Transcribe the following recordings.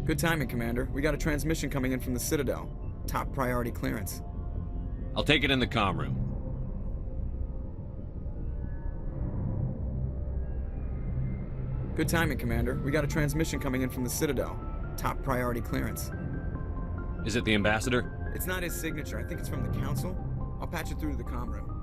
Good timing, Commander. We got a transmission coming in from the Citadel. Top priority clearance. I'll take it in the comm room. Good timing, Commander. We got a transmission coming in from the Citadel. Top priority clearance. Is it the ambassador? It's not his signature. I think it's from the Council. I'll patch it through to the comm room.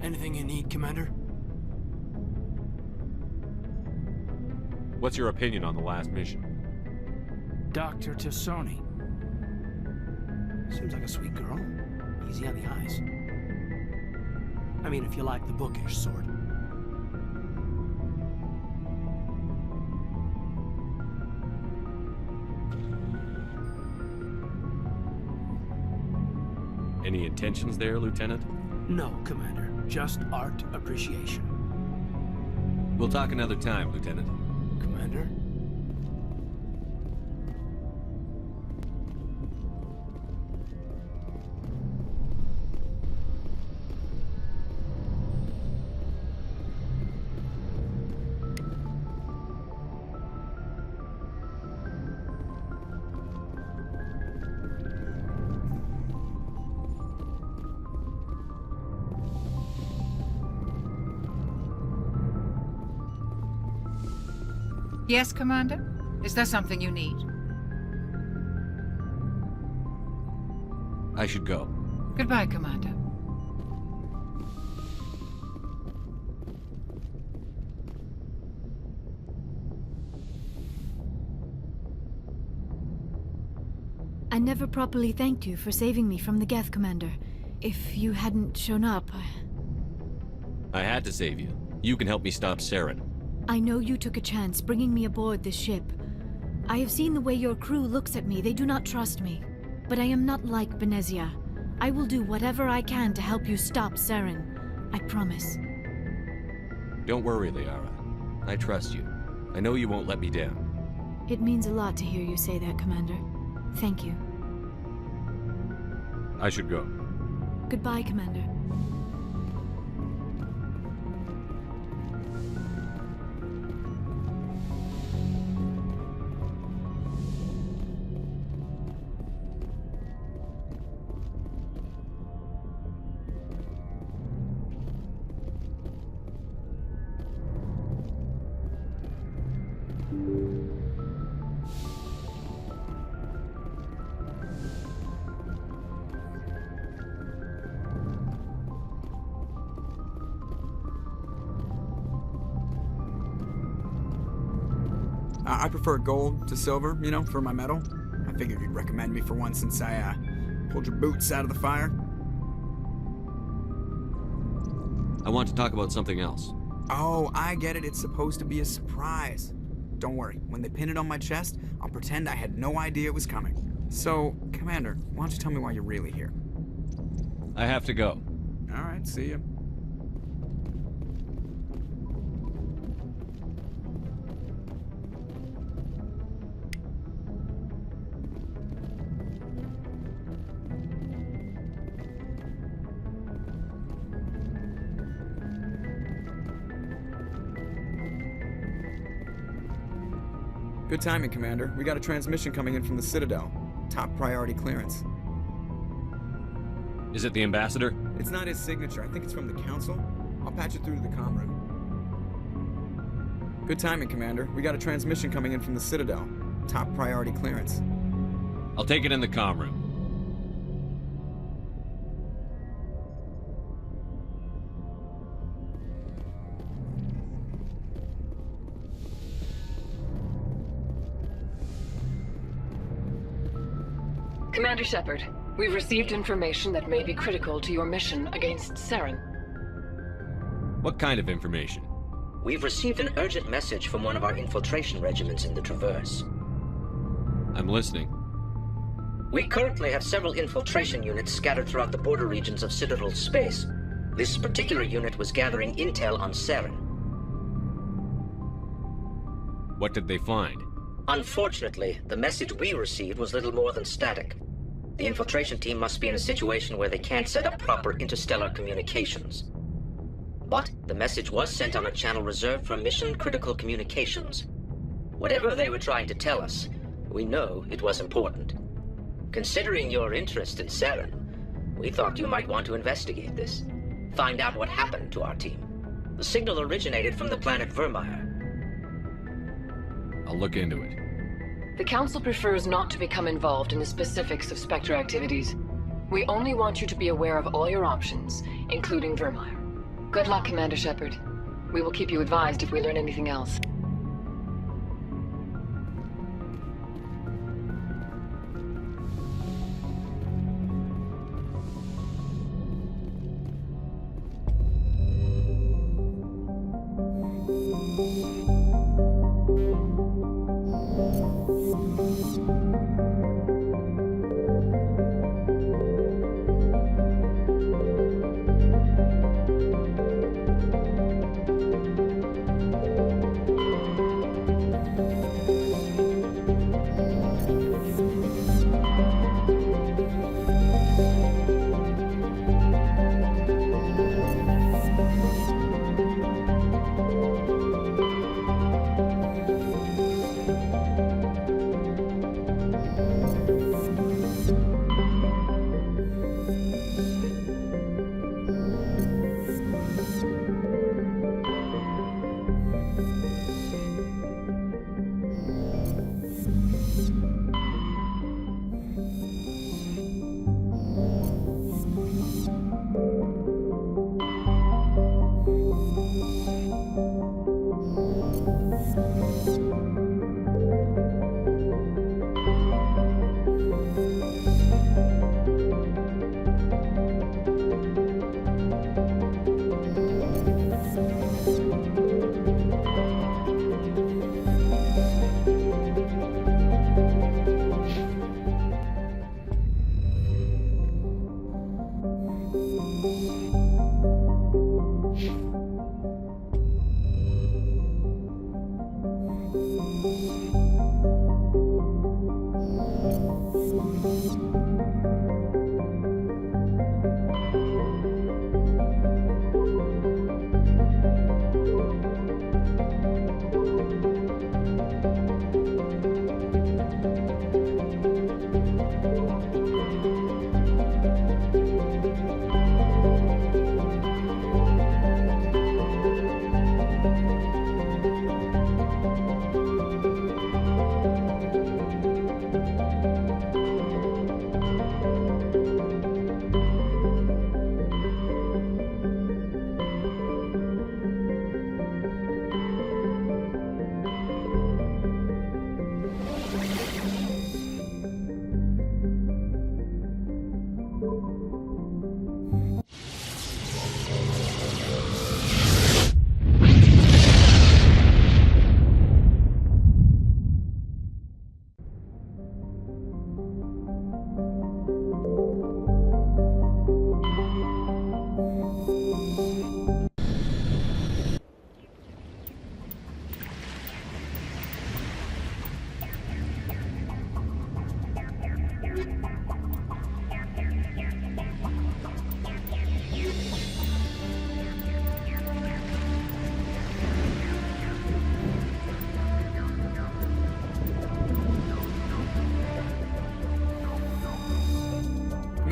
Anything you need, Commander? What's your opinion on the last mission? Dr. Tassoni. Seems like a sweet girl. Easy on the eyes. I mean, if you like the bookish sort. Any intentions there, Lieutenant? No, Commander. Just art appreciation. We'll talk another time, Lieutenant. Commander? Yes, Commander? Is there something you need? I should go. Goodbye, Commander. I never properly thanked you for saving me from the Geth, Commander. If you hadn't shown up, I had to save you. You can help me stop Saren. I know you took a chance bringing me aboard this ship. I have seen the way your crew looks at me. They do not trust me. But I am not like Benezia. I will do whatever I can to help you stop Saren. I promise. Don't worry, Liara. I trust you. I know you won't let me down. It means a lot to hear you say that, Commander. Thank you. I should go. Goodbye, Commander. I prefer gold to silver, you know, for my metal. I figured you'd recommend me for one since I, pulled your boots out of the fire. I want to talk about something else. Oh, I get it. It's supposed to be a surprise. Don't worry. When they pin it on my chest, I'll pretend I had no idea it was coming. So, Commander, why don't you tell me why you're really here? I have to go. All right, see ya. Good timing, Commander. We got a transmission coming in from the Citadel. Top priority clearance. Is it the ambassador? It's not his signature. I think it's from the Council. I'll patch it through to the comm room. Good timing, Commander. We got a transmission coming in from the Citadel. Top priority clearance. I'll take it in the comm room. Commander Shepard, we've received information that may be critical to your mission against Saren. What kind of information? We've received an urgent message from one of our infiltration regiments in the Traverse. I'm listening. We currently have several infiltration units scattered throughout the border regions of Citadel space. This particular unit was gathering intel on Saren. What did they find? Unfortunately, the message we received was little more than static. The infiltration team must be in a situation where they can't set up proper interstellar communications. But the message was sent on a channel reserved for mission-critical communications. Whatever they were trying to tell us, we know it was important. Considering your interest in Saren, we thought you might want to investigate this. Find out what happened to our team. The signal originated from the planet Vermeer. I'll look into it. The Council prefers not to become involved in the specifics of Spectre activities. We only want you to be aware of all your options, including Vermeer. Good luck, Commander Shepard. We will keep you advised if we learn anything else.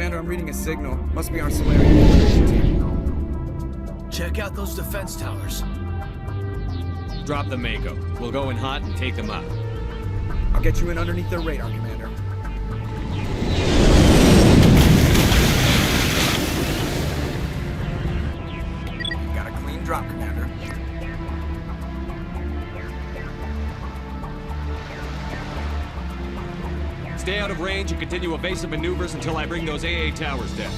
Commander, I'm reading a signal. Must be our Solarian infiltration team. Check out those defense towers. Drop the Mako. We'll go in hot and take them out. I'll get you in underneath their radar, Commander. Got a clean drop, Commander. Stay out of range and continue evasive maneuvers until I bring those AA towers down.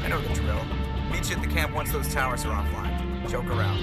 I know the drill. Meet you at the camp once those towers are offline. Joke around.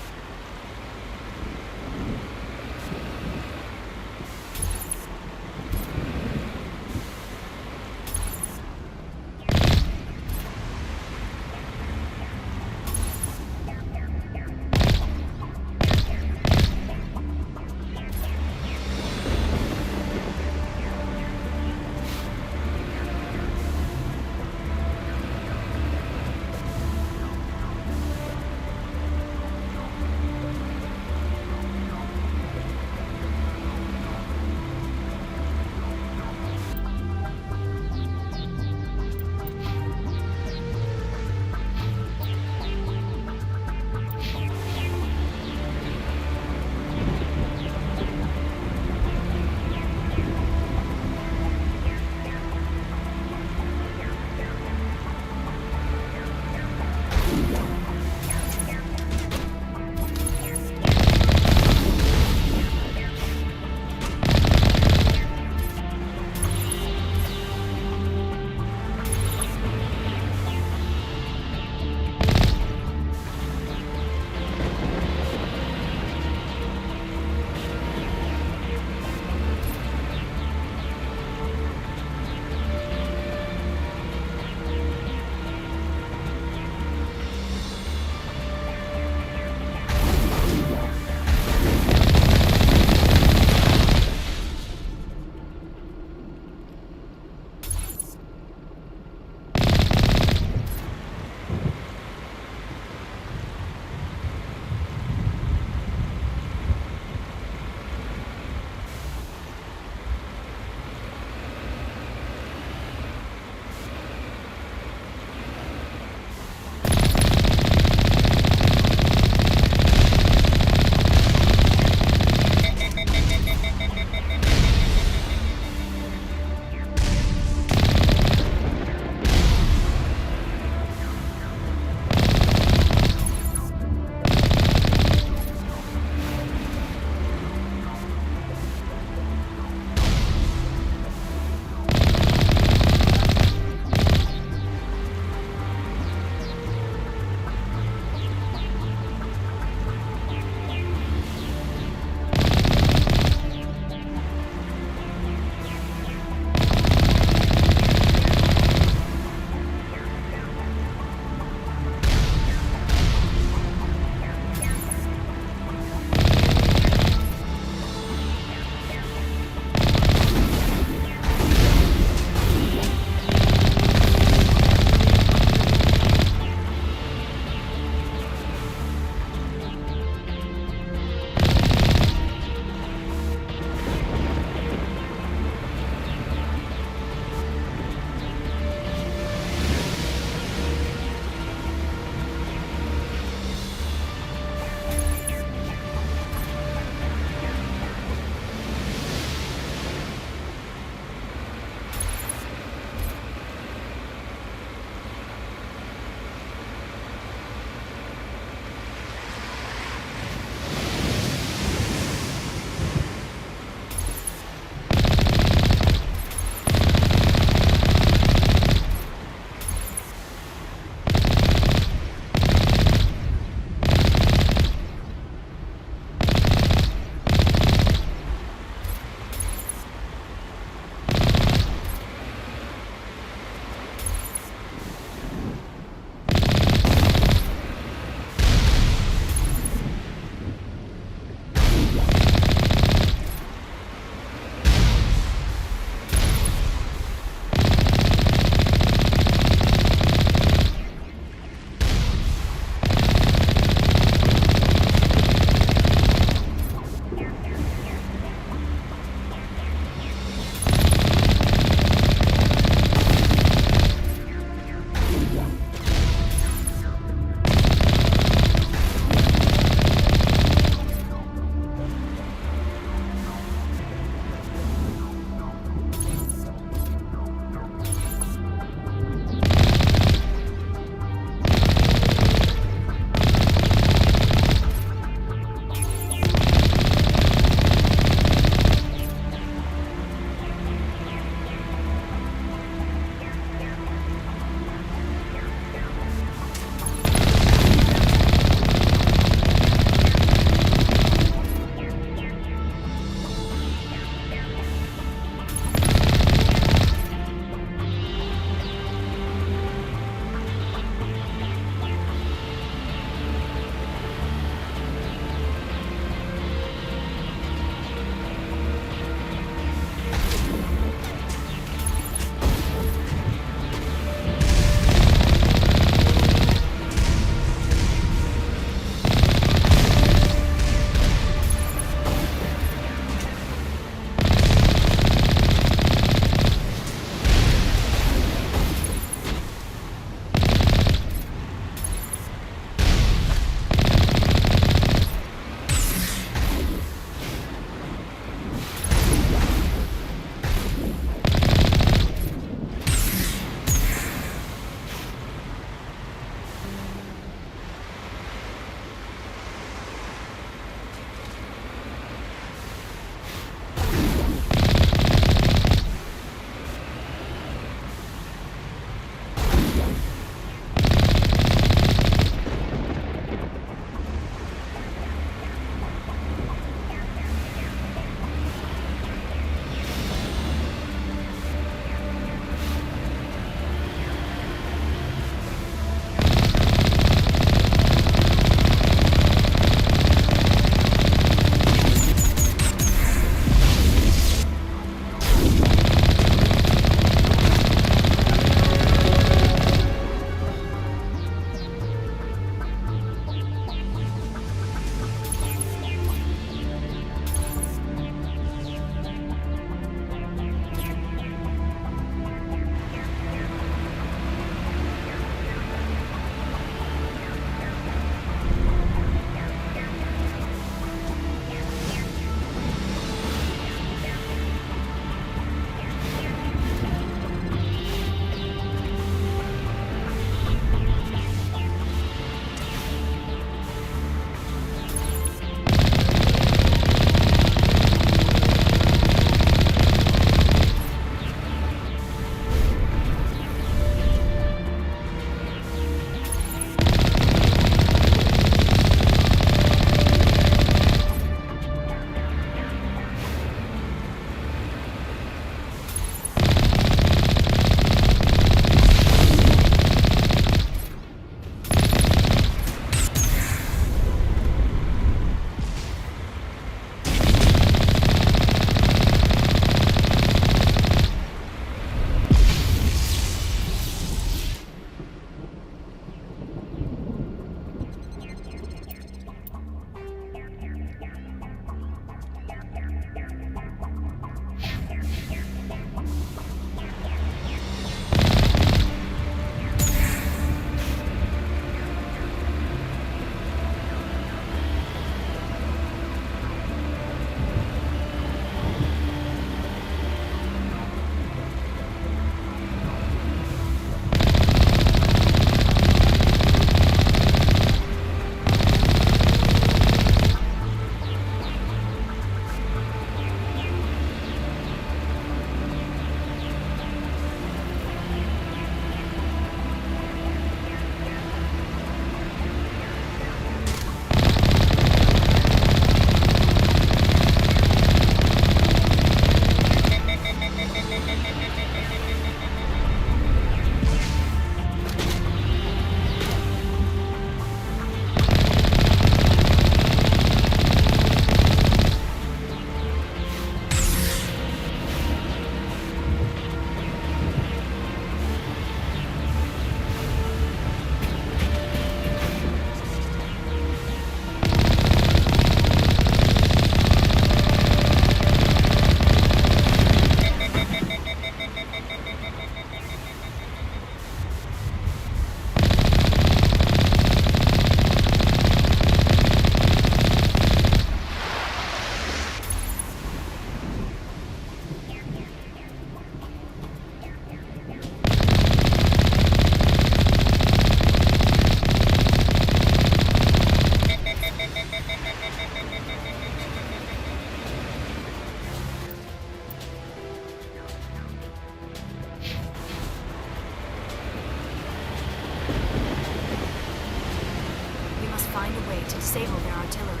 find a way to disable their artillery.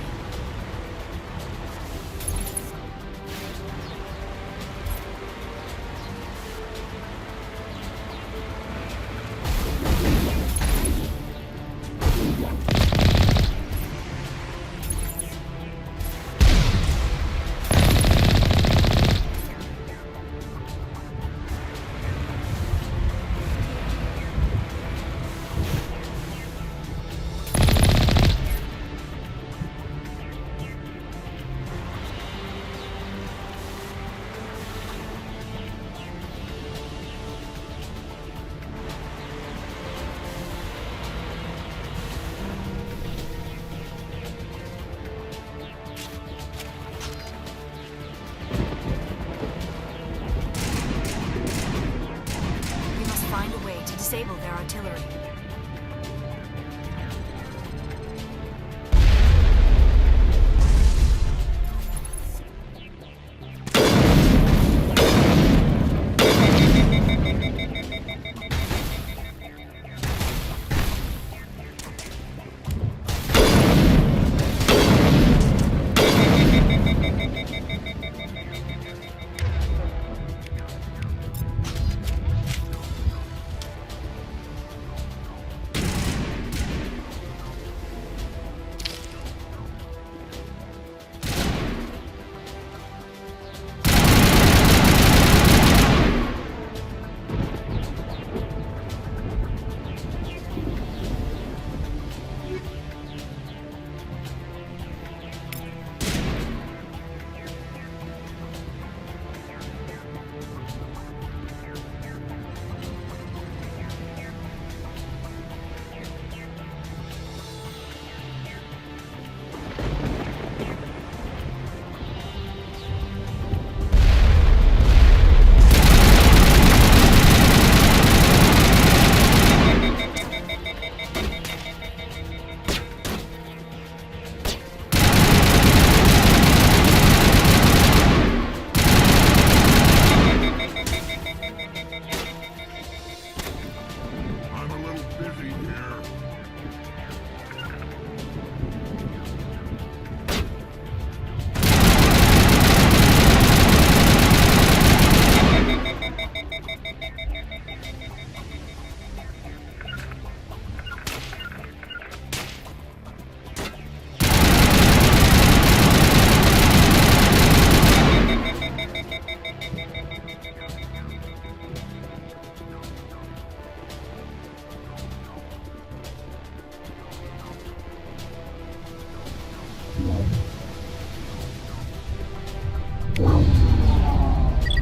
Disable their artillery.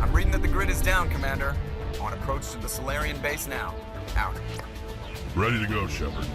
I'm reading that the grid is down, Commander. On approach to the Solarian base now. Out. Ready to go, Shepard.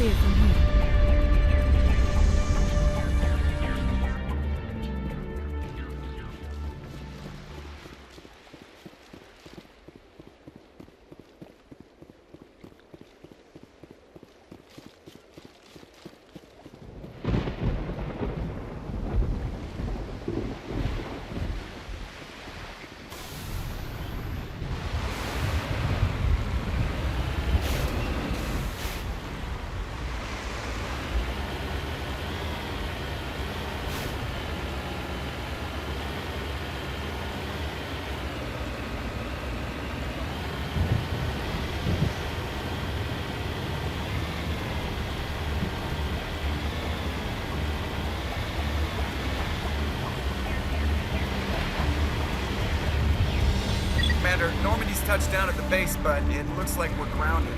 clear from here. Commander, Normandy's touched down at the base, but it looks like we're grounded.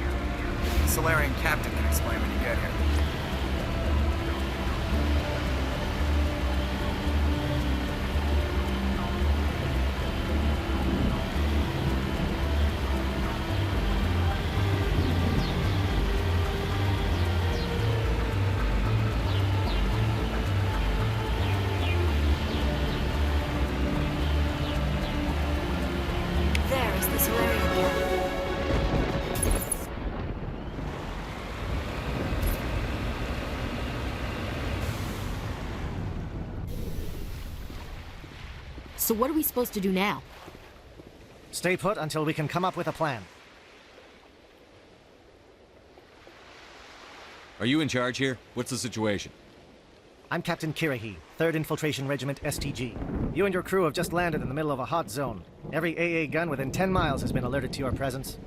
The Solarian captain can explain when you get here. There is the Solarian captain. So what are we supposed to do now? Stay put until we can come up with a plan. Are you in charge here? What's the situation? I'm Captain Kirahi, 3rd Infiltration Regiment STG. You and your crew have just landed in the middle of a hot zone. Every AA gun within 10 miles has been alerted to your presence.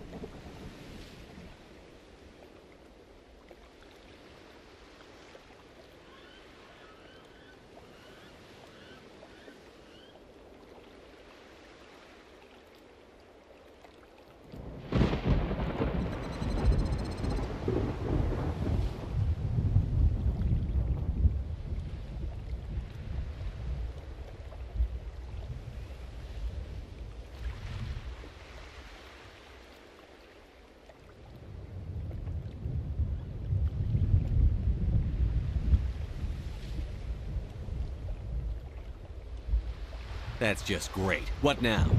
That's just great. What now?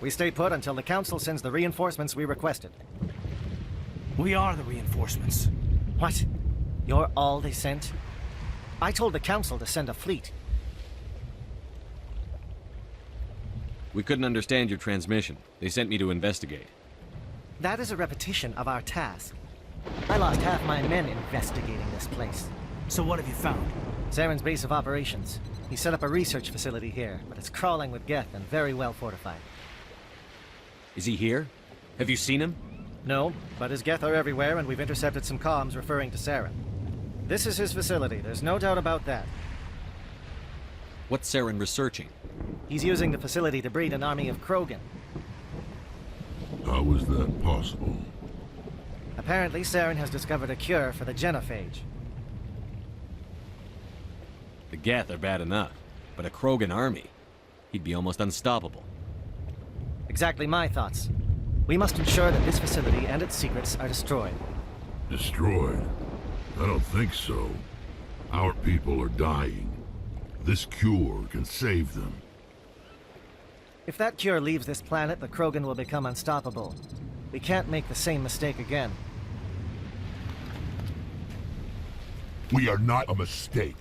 We stay put until the Council sends the reinforcements we requested. We are the reinforcements. What? You're all they sent? I told the Council to send a fleet. We couldn't understand your transmission. They sent me to investigate. That is a repetition of our task. I lost half my men investigating this place. So what have you found? Saren's base of operations. He set up a research facility here, but it's crawling with Geth and very well fortified. Is he here? Have you seen him? No, but his Geth are everywhere, and we've intercepted some comms referring to Saren. This is his facility, there's no doubt about that. What's Saren researching? He's using the facility to breed an army of Krogan. How is that possible? Apparently, Saren has discovered a cure for the genophage. The Geth are bad enough, but a Krogan army? He'd be almost unstoppable. Exactly my thoughts. We must ensure that this facility and its secrets are destroyed. Destroyed? I don't think so. Our people are dying. This cure can save them. If that cure leaves this planet, the Krogan will become unstoppable. We can't make the same mistake again. We are not a mistake.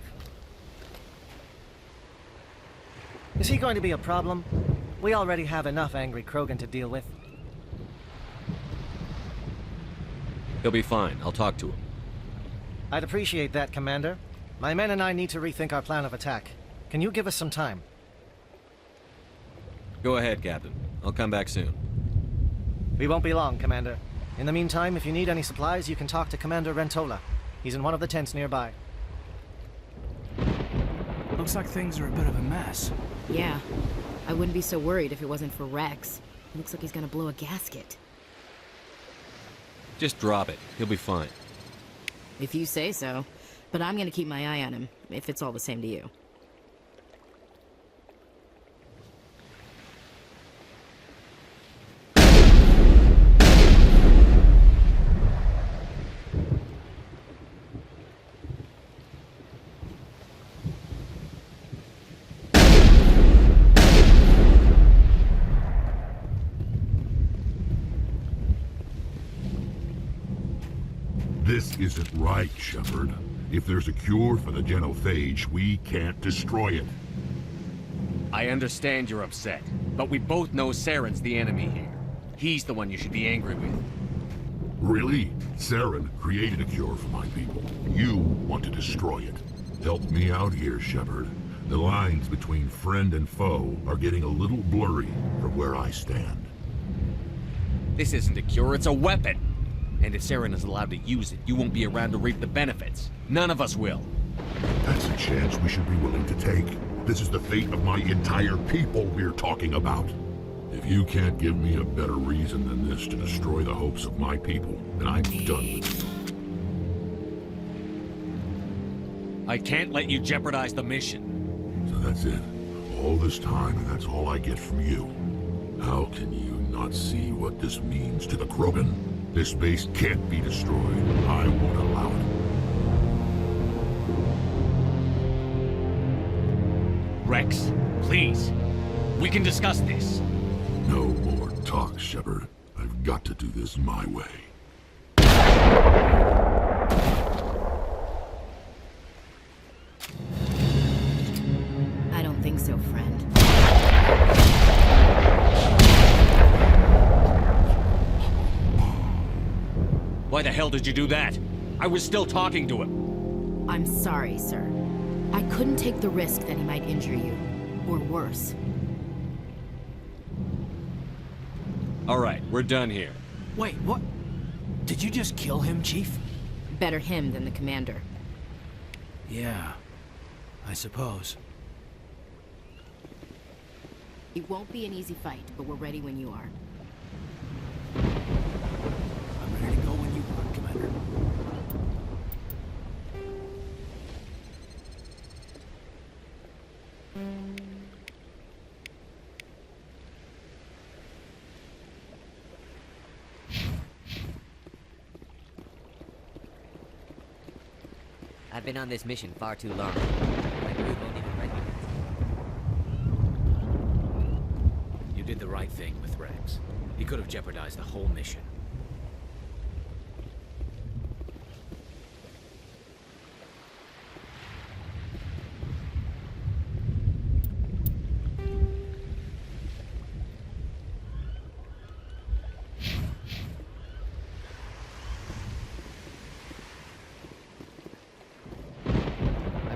Is he going to be a problem? We already have enough angry Krogan to deal with. He'll be fine. I'll talk to him. I'd appreciate that, Commander. My men and I need to rethink our plan of attack. Can you give us some time? Go ahead, Captain. I'll come back soon. We won't be long, Commander. In the meantime, if you need any supplies, you can talk to Commander Rentola. He's in one of the tents nearby. Looks like things are a bit of a mess. Yeah. I wouldn't be so worried if it wasn't for Rex. Looks like he's gonna blow a gasket. Just drop it. He'll be fine. If you say so. But I'm gonna keep my eye on him, if it's all the same to you. This isn't right, Shepard. If there's a cure for the genophage, we can't destroy it. I understand you're upset, but we both know Saren's the enemy here. He's the one you should be angry with. Really? Saren created a cure for my people. You want to destroy it. Help me out here, Shepard. The lines between friend and foe are getting a little blurry from where I stand. This isn't a cure, it's a weapon! And if Saren is allowed to use it, you won't be around to reap the benefits. None of us will. That's a chance we should be willing to take. This is the fate of my entire people we're talking about. If you can't give me a better reason than this to destroy the hopes of my people, then I'm done with you. I can't let you jeopardize the mission. So that's it. All this time, and that's all I get from you. How can you not see what this means to the Krogan? This base can't be destroyed. I won't allow it. Rex, please. We can discuss this. No more talk, Shepard. I've got to do this my way. I don't think so, friend. Why the hell did you do that? I was still talking to him. I'm sorry, sir. I couldn't take the risk that he might injure you. Or worse. All right, we're done here. Wait, what? Did you just kill him, Chief? Better him than the commander. Yeah, I suppose. It won't be an easy fight, but we're ready when you are. I'm ready to go when you are, Commander. I've been on this mission far too long. My crew won't even recognize me. You did the right thing with Rex. He could have jeopardized the whole mission.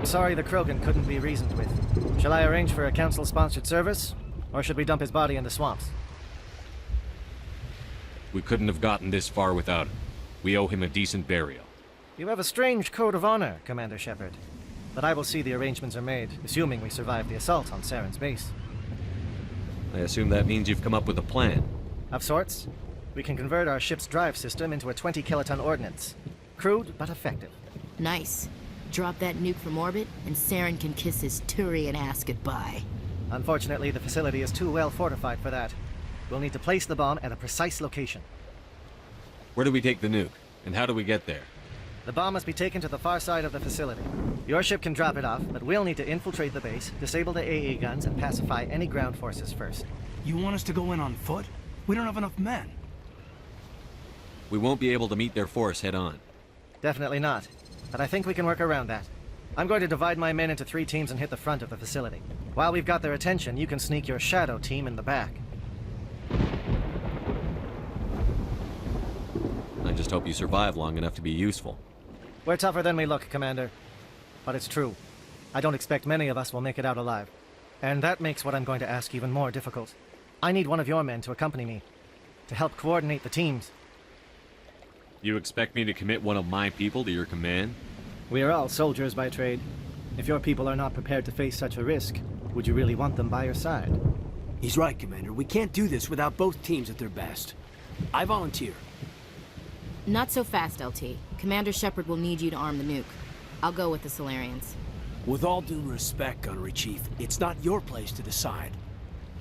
Sorry the Krogan couldn't be reasoned with. Shall I arrange for a council-sponsored service? Or should we dump his body in the swamps? We couldn't have gotten this far without him. We owe him a decent burial. You have a strange code of honor, Commander Shepard. But I will see the arrangements are made, assuming we survive the assault on Saren's base. I assume that means you've come up with a plan. Of sorts. We can convert our ship's drive system into a 20-kiloton ordnance. Crude, but effective. Nice. Drop that nuke from orbit, and Saren can kiss his Turian ass goodbye. Unfortunately, the facility is too well fortified for that. We'll need to place the bomb at a precise location. Where do we take the nuke? And how do we get there? The bomb must be taken to the far side of the facility. Your ship can drop it off, but we'll need to infiltrate the base, disable the AA guns, and pacify any ground forces first. You want us to go in on foot? We don't have enough men. We won't be able to meet their force head-on. Definitely not. But I think we can work around that. I'm going to divide my men into 3 teams and hit the front of the facility. While we've got their attention, you can sneak your shadow team in the back. I just hope you survive long enough to be useful. We're tougher than we look, Commander. But it's true. I don't expect many of us will make it out alive. And that makes what I'm going to ask even more difficult. I need one of your men to accompany me, to help coordinate the teams. You expect me to commit one of my people to your command? We are all soldiers by trade. If your people are not prepared to face such a risk, would you really want them by your side? He's right, Commander. We can't do this without both teams at their best. I volunteer. Not so fast, LT. Commander Shepard will need you to arm the nuke. I'll go with the Solarians. With all due respect, Gunnery Chief, it's not your place to decide.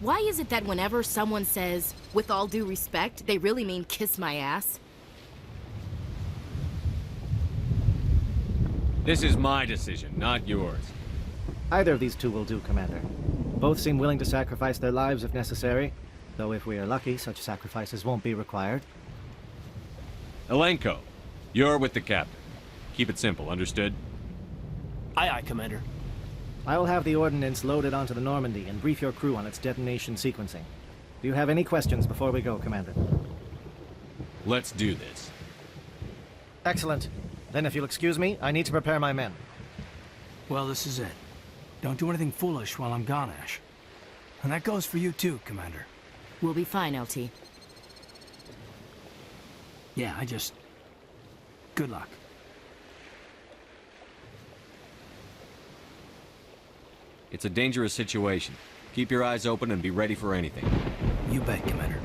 Why is it that whenever someone says, with all due respect, they really mean kiss my ass? This is my decision, not yours. Either of these two will do, Commander. Both seem willing to sacrifice their lives if necessary, though if we are lucky, such sacrifices won't be required. Elenko, You're with the captain. Keep it simple, understood? Aye, aye, Commander. I will have the ordnance loaded onto the Normandy and brief your crew on its detonation sequencing. Do you have any questions before we go, Commander? Let's do this. Excellent. Then if you'll excuse me, I need to prepare my men. Well, this is it. Don't do anything foolish while I'm gone, Ash. And that goes for you too, Commander. We'll be fine, LT. Yeah, good luck. It's a dangerous situation. Keep your eyes open and be ready for anything. You bet, Commander.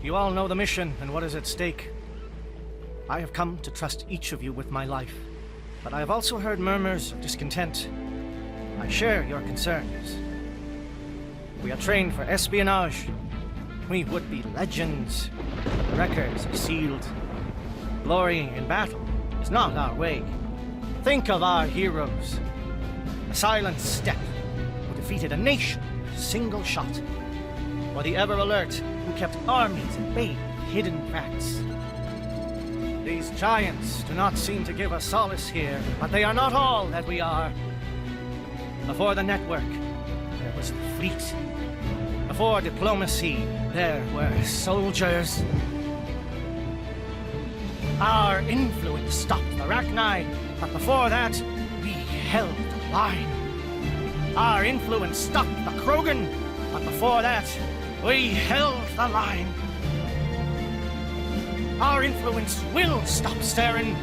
You all know the mission and what is at stake. I have come to trust each of you with my life, but I have also heard murmurs of discontent. I share your concerns. We are trained for espionage. We would be legends. The records are sealed. Glorying in battle is not our way. Think of our heroes. A silent step who defeated a nation with a single shot. Or the ever-alert who kept armies at bay with hidden facts. These giants do not seem to give us solace here, but they are not all that we are. Before the network, there was the fleet. Before diplomacy, there were soldiers. Our influence stopped the Rachni, but before that, we held the line. Our influence stopped the Krogan, but before that, we held the line. Our influence will stop Saren.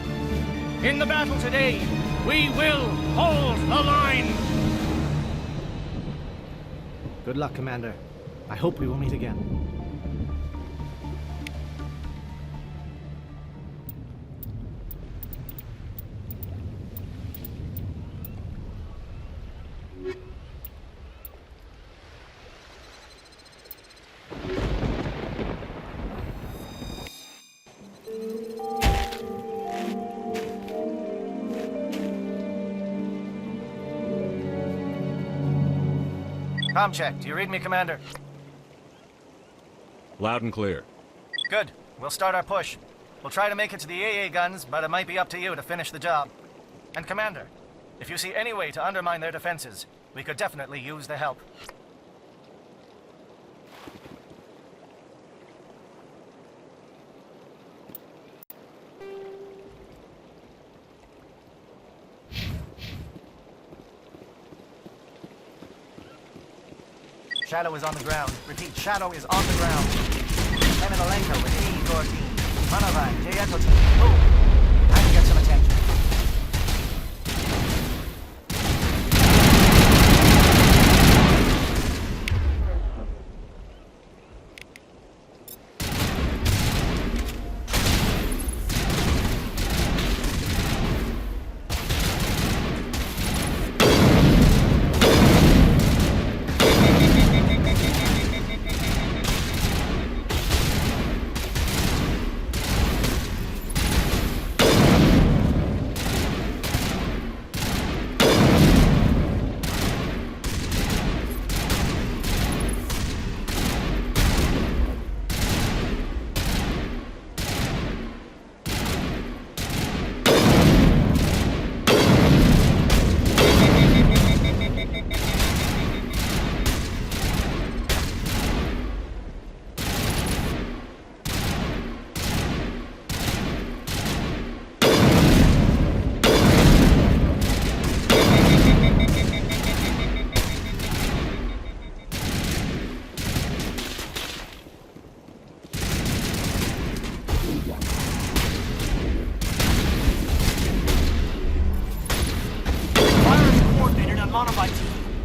In the battle today, we will hold the line. Good luck, Commander. I hope we will meet again. Comm check. Do you read me, Commander? Loud and clear. Good. We'll start our push. We'll try to make it to the AA guns, but it might be up to you to finish the job. And Commander, if you see any way to undermine their defenses, we could definitely use the help. Shadow is on the ground. Repeat, Shadow is on the ground. Emilenko with A. Gordine. Manavai, J. Ethelton. Move! Time to get some attention.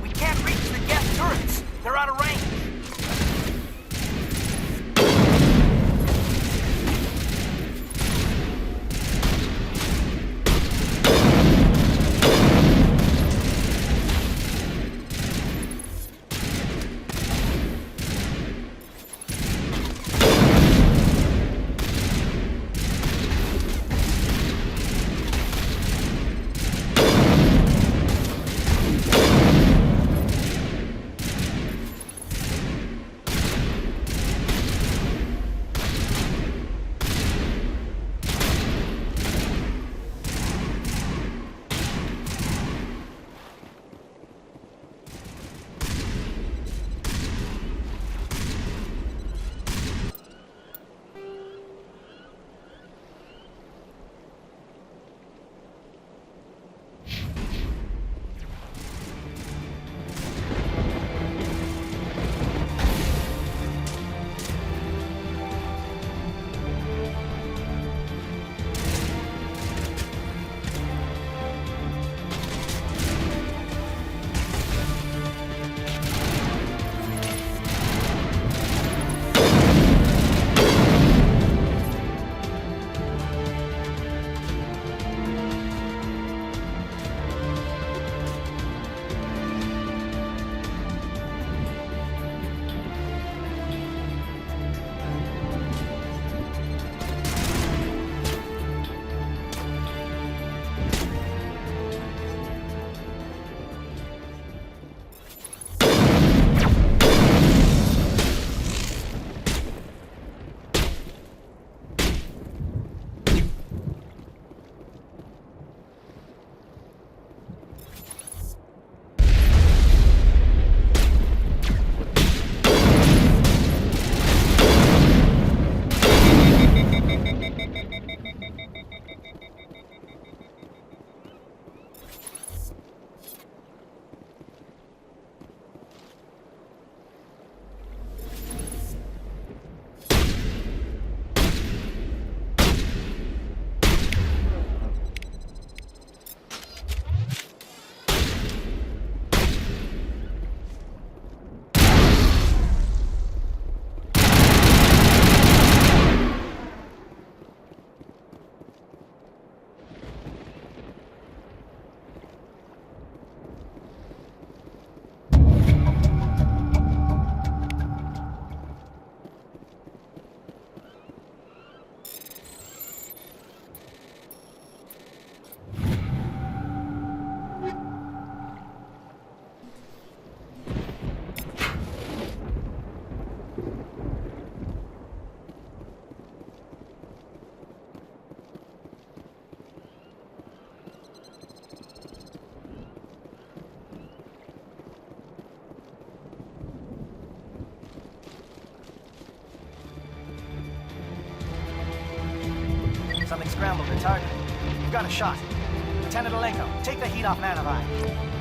We can't reach the gas turrets. They're out of range. scrambled and targeted. You've got a shot. Lieutenant Alenko, take the heat off Nanovi.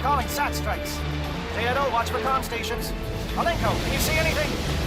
Calling SAT strikes. Theodore, watch for comm stations. Alenko, can you see anything?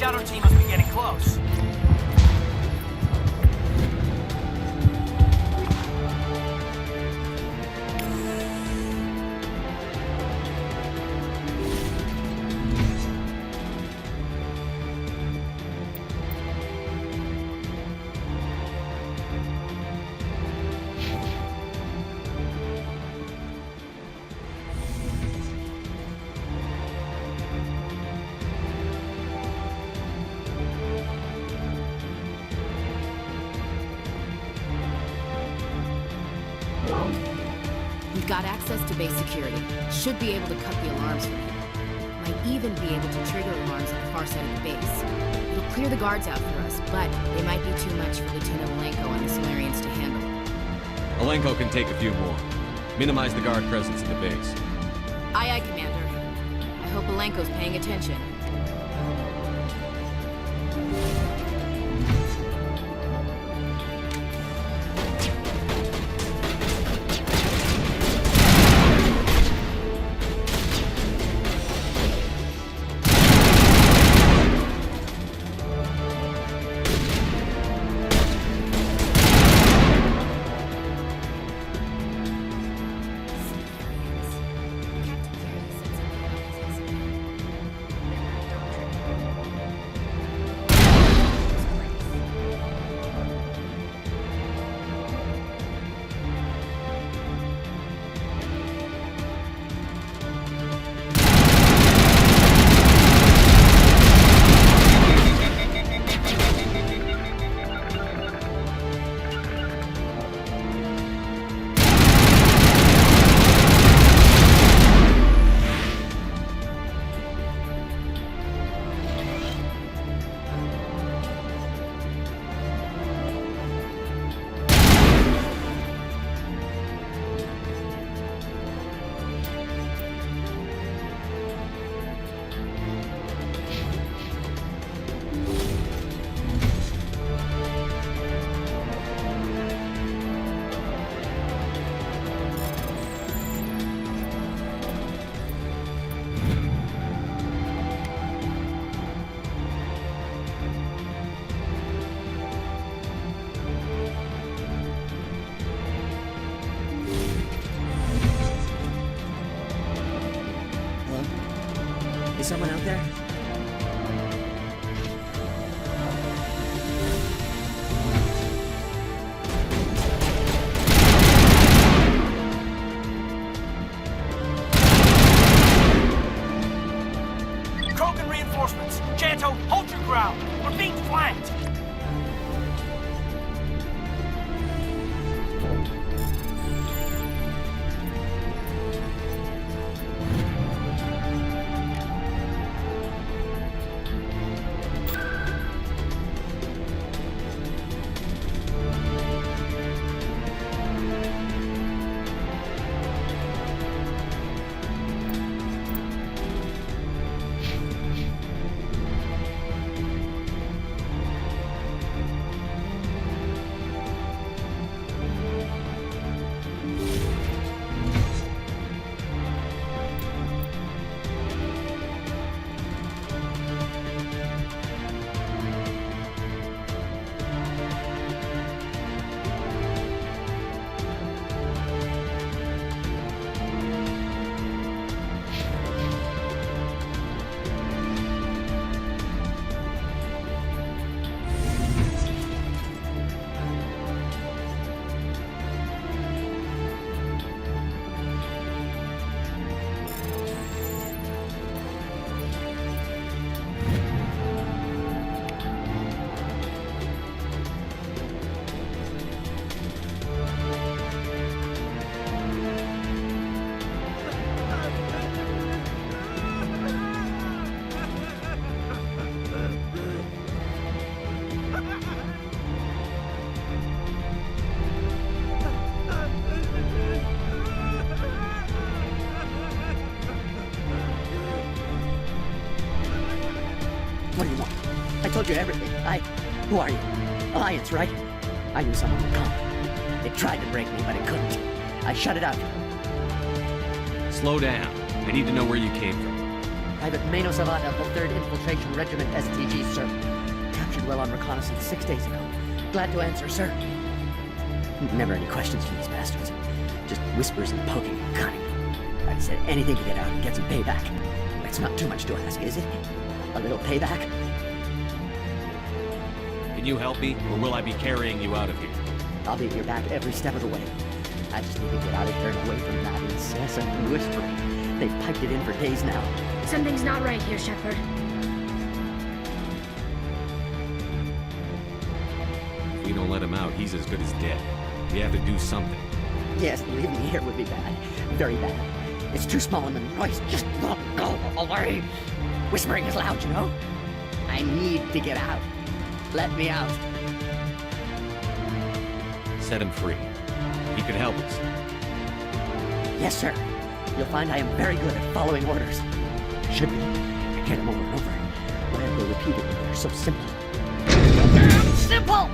other team must be getting close. We've got access to base security. Should be able to cut the alarms from here. Might even be able to trigger alarms at the far side of the base. It'll clear the guards out for us, but they might be too much for Lieutenant Alenko and the Solarians to handle. Alenko can take a few more. Minimize the guard presence in the base. Aye, aye, Commander. I hope Alenko's paying attention. Is someone out there? Krogan reinforcements! Janto, hold your ground! We're being flanked! What do you want? I told you everything. Who are you? Alliance, right? I knew someone would come. They tried to break me, but it couldn't. I shut it out. Slow down. I need to know where you came from. Private Mano Savat of the 3rd Infiltration Regiment STG, sir. Captured while on reconnaissance 6 days ago. Glad to answer, sir. Never any questions from these bastards. Just whispers and poking and cunning. I'd said anything to get out and get some payback. That's not too much to ask, is it? A little payback? Can you help me, or will I be carrying you out of here? I'll be at your back every step of the way. I just need to get out of here and away from that incessant whispering. They've piped it in for days now. Something's not right here, Shepard. If we don't let him out, he's as good as dead. We have to do something. Yes, leaving here would be bad. Very bad. It's too small and the noise just won't go away. Whispering is loud, you know? I need to get out. Let me out. Set him free. He could help us. Yes, sir. You'll find I am very good at following orders. Should be. I get them over and over. Why have they repeated when they're so simple? Damn simple!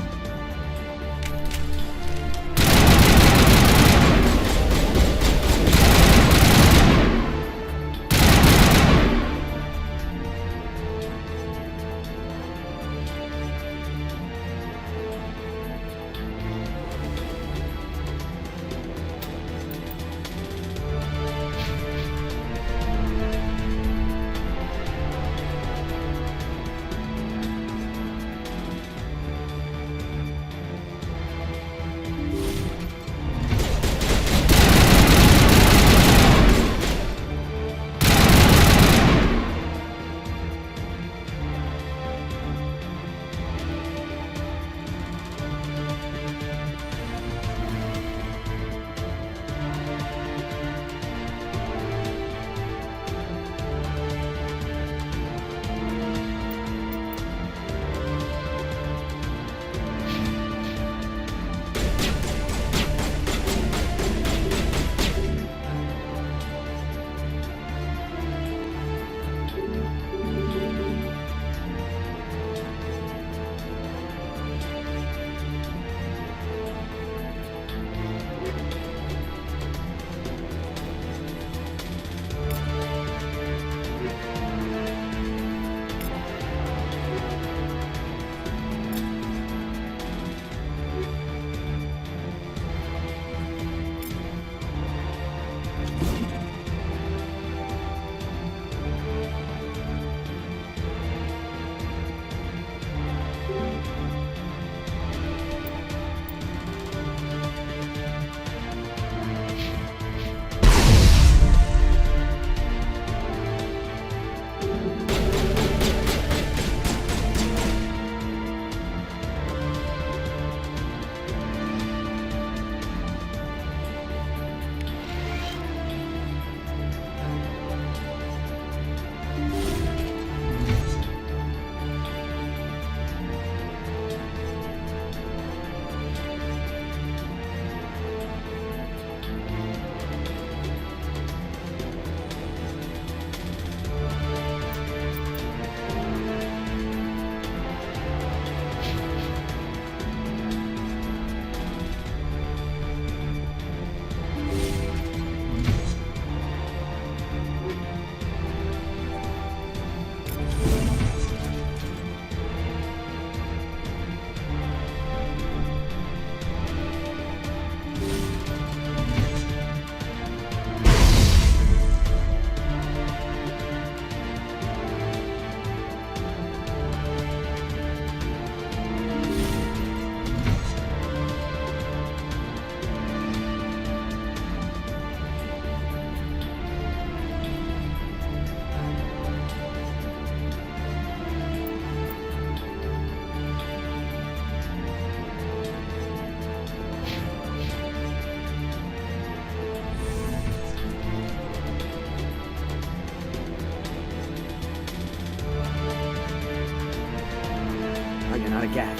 Not a gag.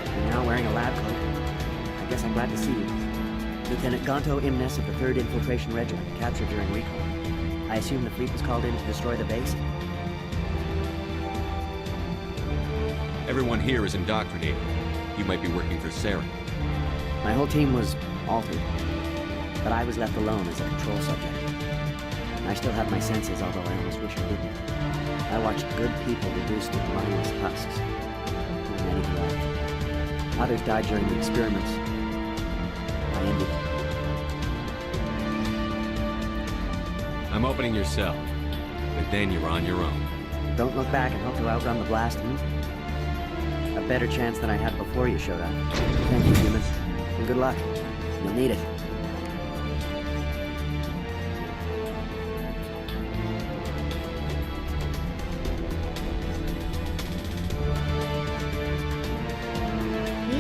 You're now wearing a lab coat. I guess I'm glad to see you. Lieutenant Gonto Imnes of the 3rd Infiltration Regiment, captured during recon. I assume the fleet was called in to destroy the base? Everyone here is indoctrinated. You might be working for Saren. My whole team was altered, but I was left alone as a control subject. I still have my senses, although I almost wish I didn't. I watched good people reduced to mindless husks. And many left. Others died during the experiments. I ended it. I'm opening your cell, but then you're on your own. Don't look back and hope to outrun the blast, A better chance than I had before you showed up. Thank you, human. And good luck. You'll need it.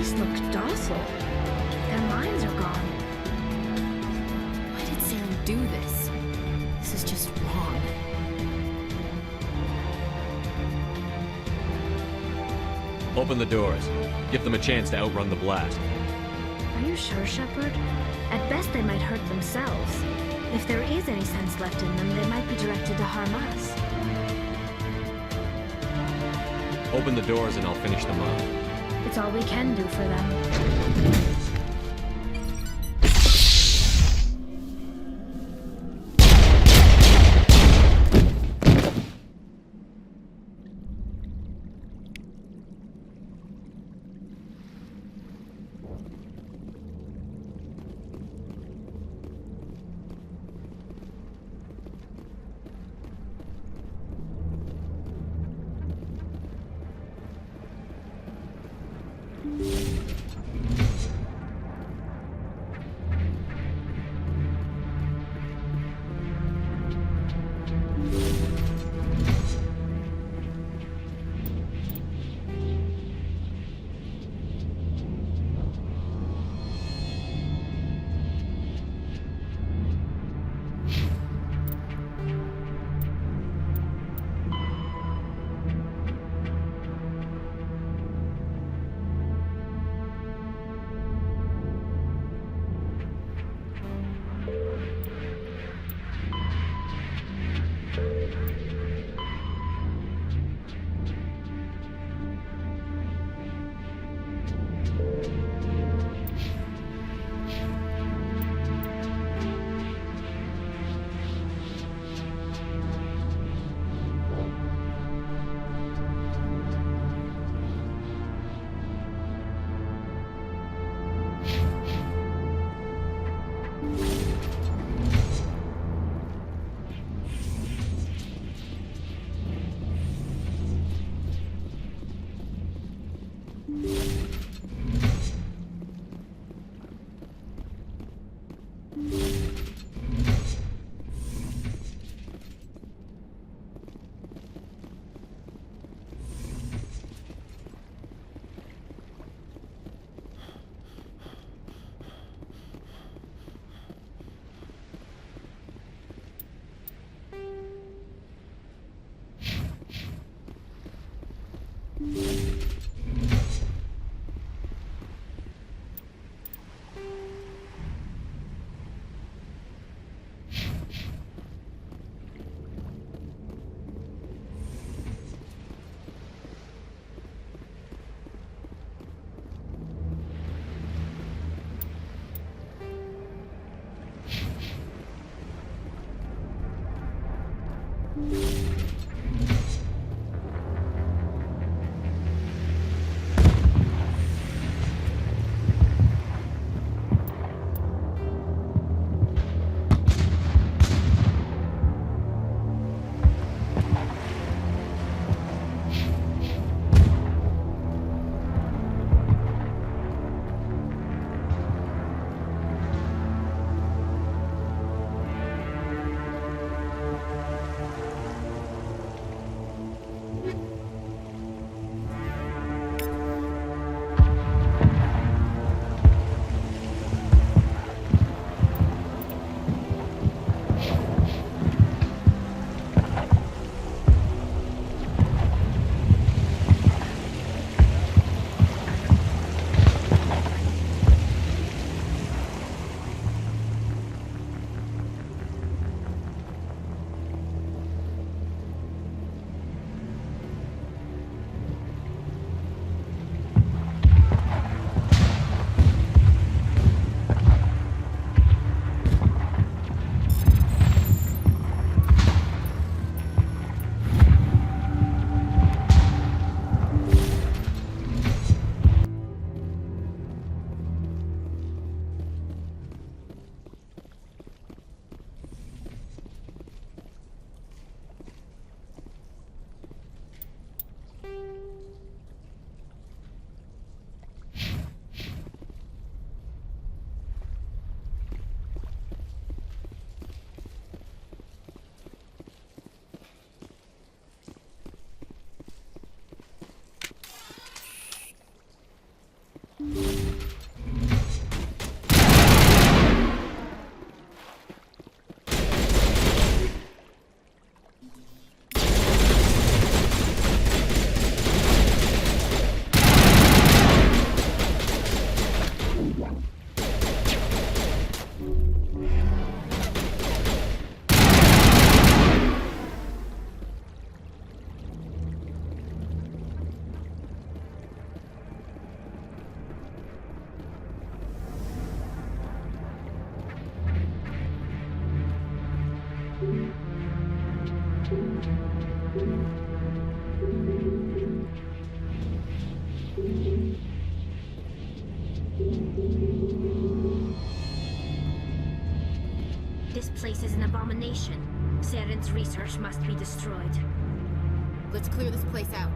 These look docile. Their minds are gone. Why did Saren do this? This is just wrong. Open the doors. Give them a chance to outrun the blast. Are you sure, Shepard? At best, they might hurt themselves. If there is any sense left in them, they might be directed to harm us. Open the doors and I'll finish them up. It's all we can do for them. This place is an abomination. Saren's research must be destroyed. Let's clear this place out.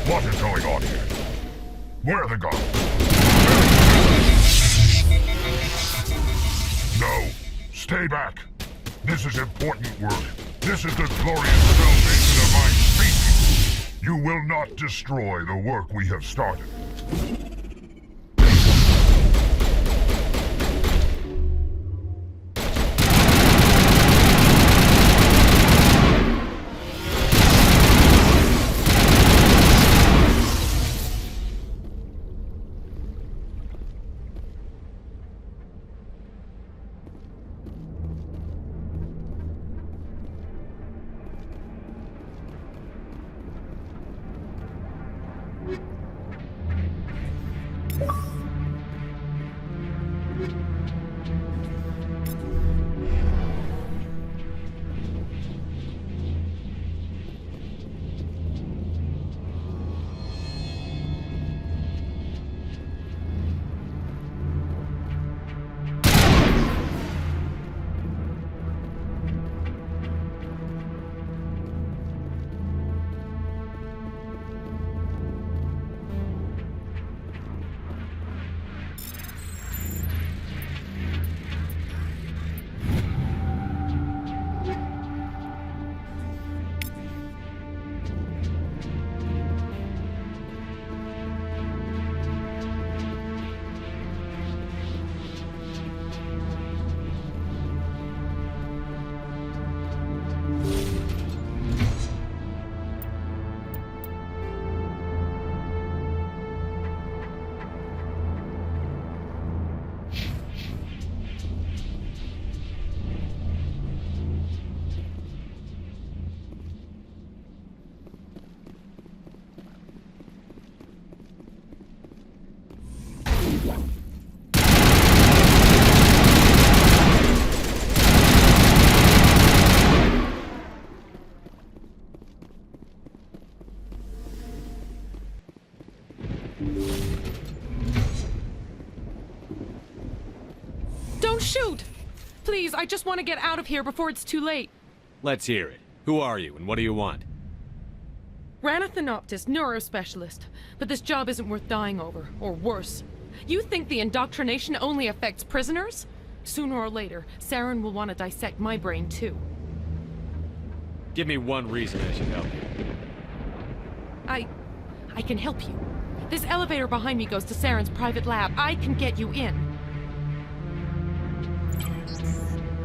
What is going on here? Where are the guards? No. Stay back. This is important work. This is the glorious salvation of my species. You will not destroy the work we have started. Don't shoot! Please, I just want to get out of here before it's too late. Let's hear it. Who are you, and what do you want? Ranathanoptis, neurospecialist. But this job isn't worth dying over, or worse. You think the indoctrination only affects prisoners? Sooner or later, Saren will want to dissect my brain too. Give me one reason I should help you. I can help you. This elevator behind me goes to Saren's private lab. I can get you in.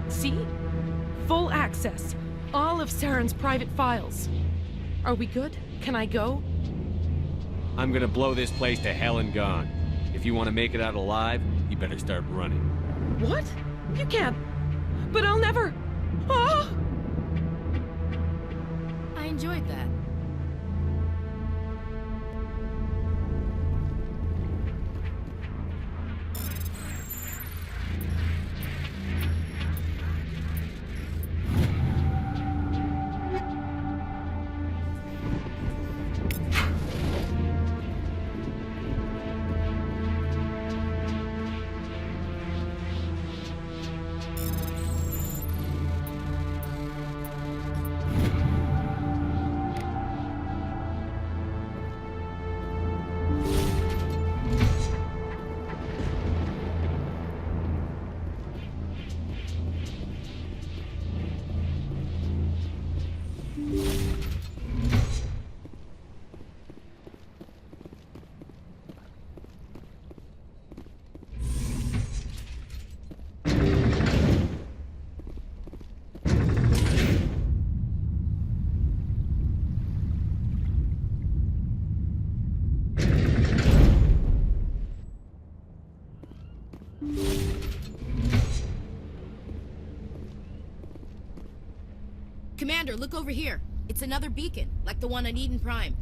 See? Full access. All of Saren's private files. Are we good? Can I go? I'm gonna blow this place to hell and gone. If you want to make it out alive, you better start running. What? You can't. But I'll never. Ah! I enjoyed that. Commander, look over here. It's another beacon, like the one on Eden Prime.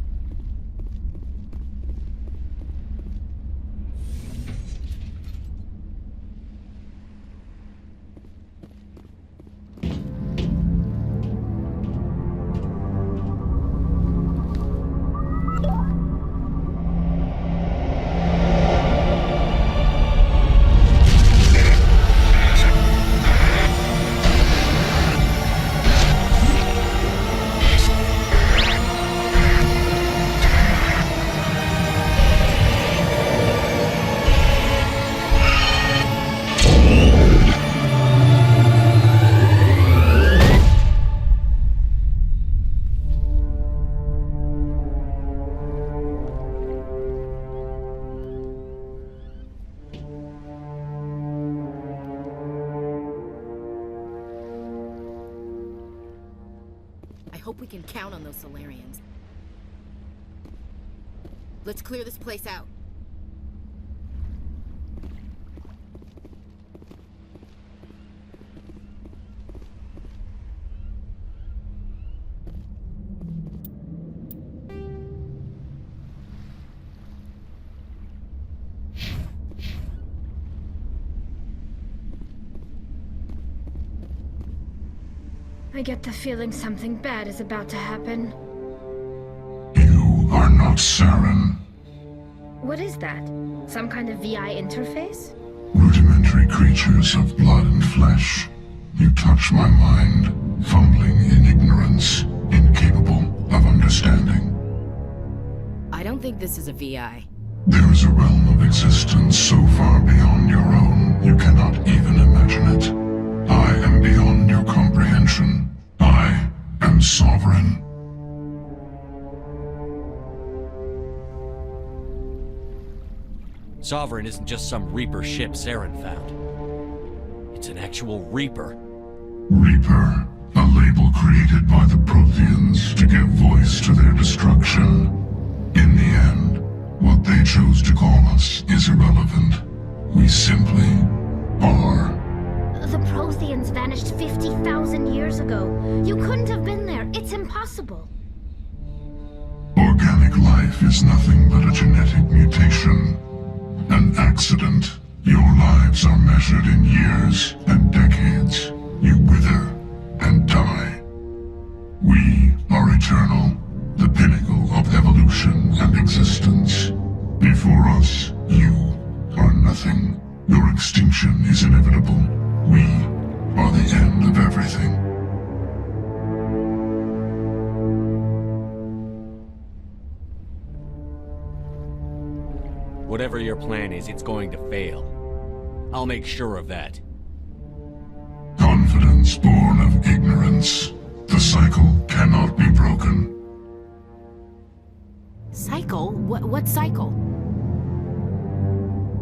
I hope we can count on those Solarians. Let's clear this place out. I get the feeling something bad is about to happen. You are not Saren. What is that? Some kind of VI interface? Rudimentary creatures of blood and flesh. You touch my mind, fumbling in ignorance, incapable of understanding. I don't think this is a VI. There is a realm of existence so far beyond your own, you cannot even imagine it. I am beyond your comprehension. I am sovereign. Sovereign isn't just some Reaper ship Saren found. It's an actual Reaper. Reaper, a label created by the Protheans to give voice to their destruction. In the end, what they chose to call us is irrelevant. We simply are. The Protheans vanished 50,000 years ago. You couldn't have been there. It's impossible. Organic life is nothing but a genetic mutation. An accident. Your lives are measured in years and decades. You wither and die. We are eternal, the pinnacle of evolution and existence. Before us, you are nothing. Your extinction is inevitable. We are the end of everything. Whatever your plan is, it's going to fail. I'll make sure of that. Confidence born of ignorance. The cycle cannot be broken. Cycle? What cycle?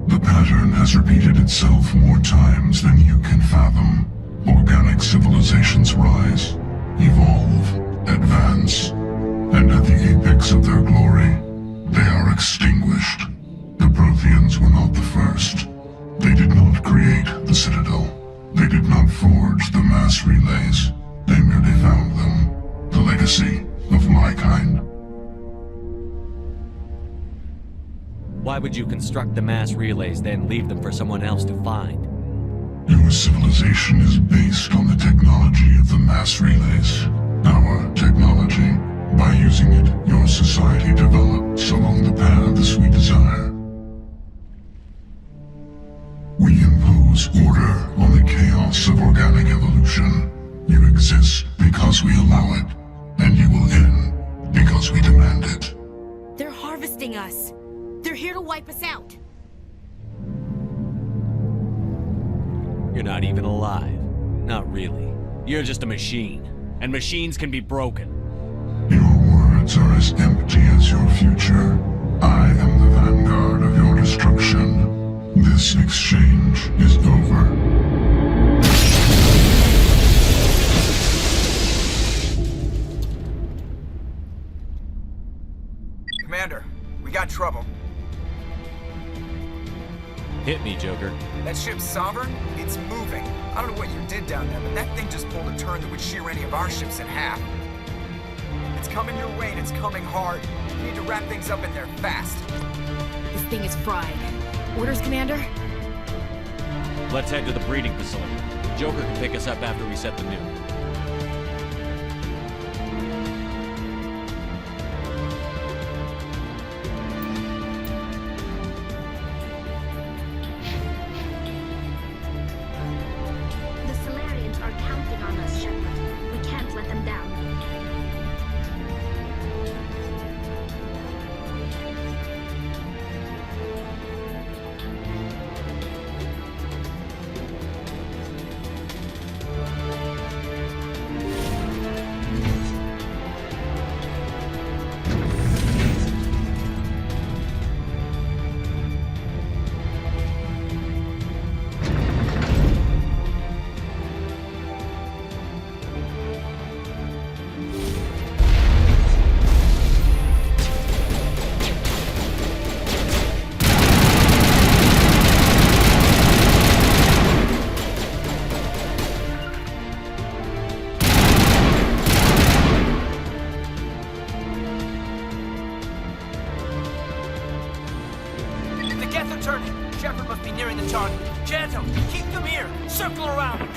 The pattern has repeated itself more times than you can fathom. Organic civilizations rise, evolve, advance, and at the apex of their glory, they are extinguished. The Protheans were not the first. They did not create the Citadel. They did not forge the mass relays. They merely found them. The legacy of my kind. Why would you construct the mass relays, then leave them for someone else to find? Your civilization is based on the technology of the mass relays. Our technology. By using it, your society develops along the paths we desire. We impose order on the chaos of organic evolution. You exist because we allow it, and you will end because we demand it. They're harvesting us. They're here to wipe us out. You're not even alive. Not really. You're just a machine. And machines can be broken. Your words are as empty as your future. I am the vanguard of your destruction. This exchange is over. Commander, we got trouble. Hit me, Joker. That ship's Sovereign? It's moving. I don't know what you did down there, but that thing just pulled a turn that would shear any of our ships in half. It's coming your way, and it's coming hard. You need to wrap things up in there fast. This thing is fried. Orders, Commander? Let's head to the breeding facility. Joker can pick us up after we set the nuke. The Solarians are counting on us, Shepard. We can't let them down. Shepard must be nearing the target. Janto, keep them here. Circle around.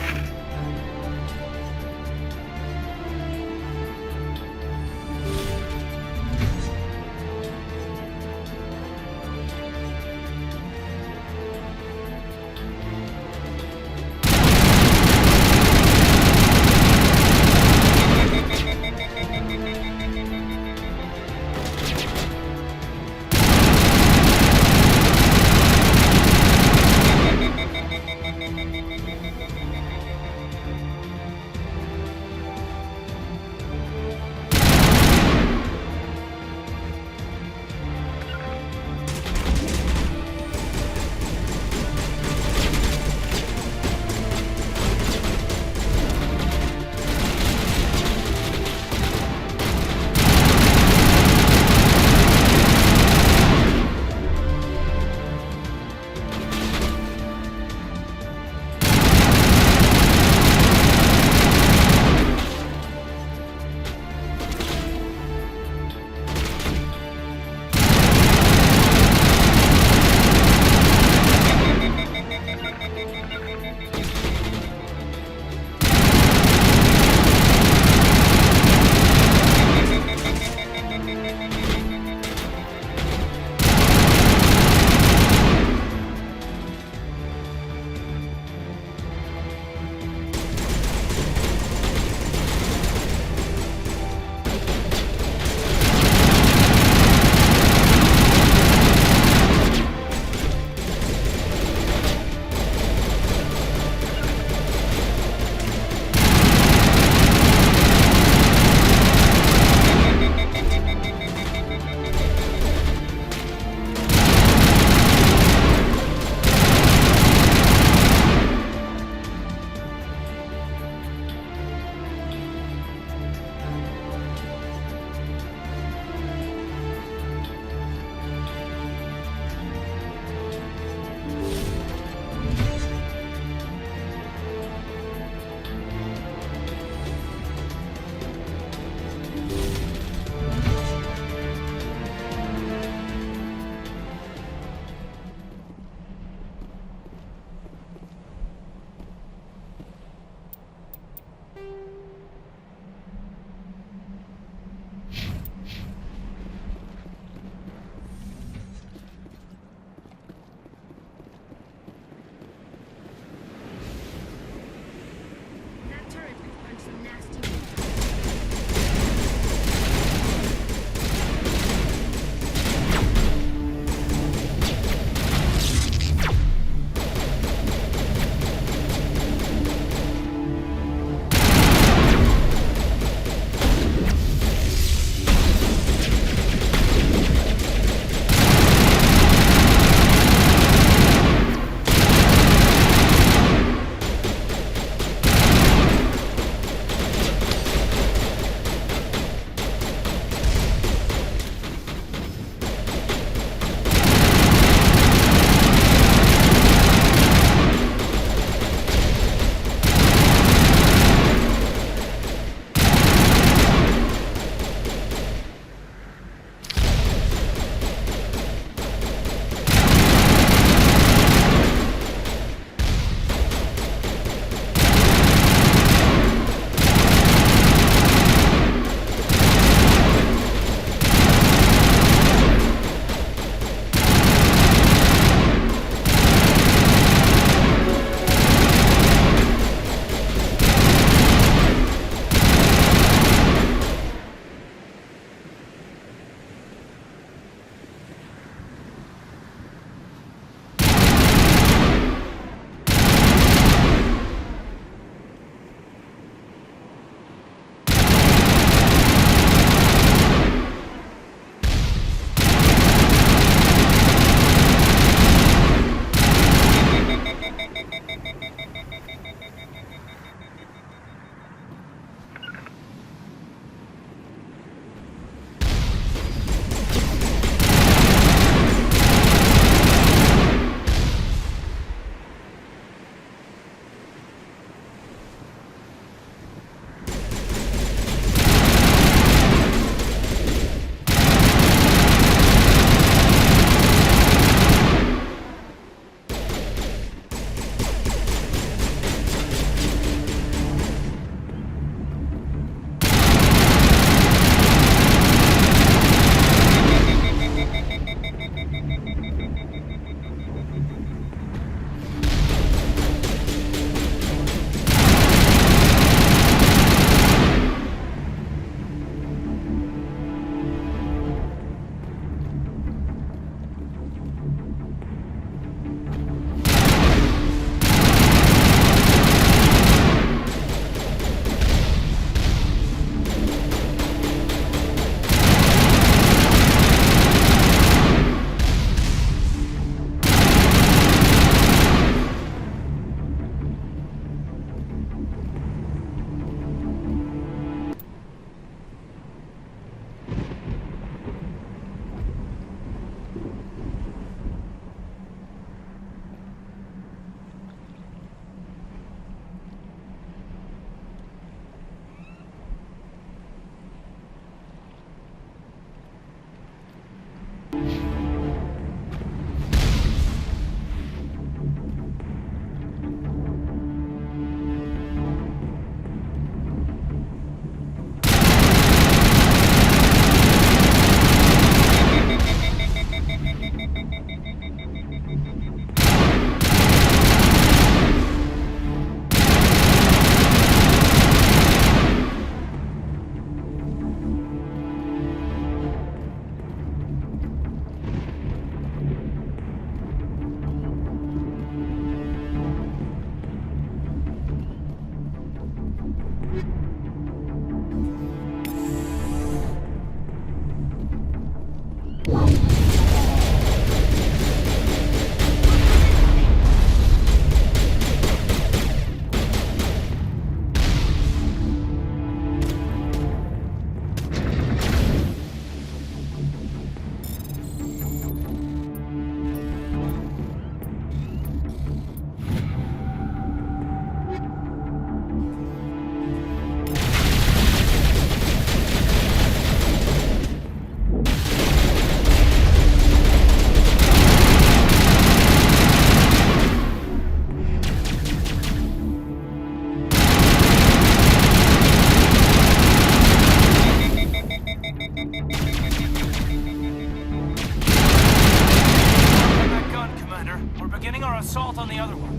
assault on the other one.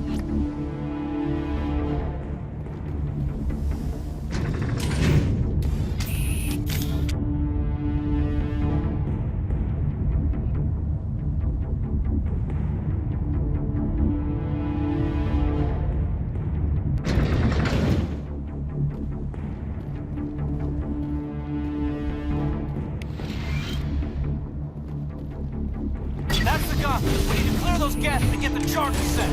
That's the gun. We need to clear those gases to get the charges set.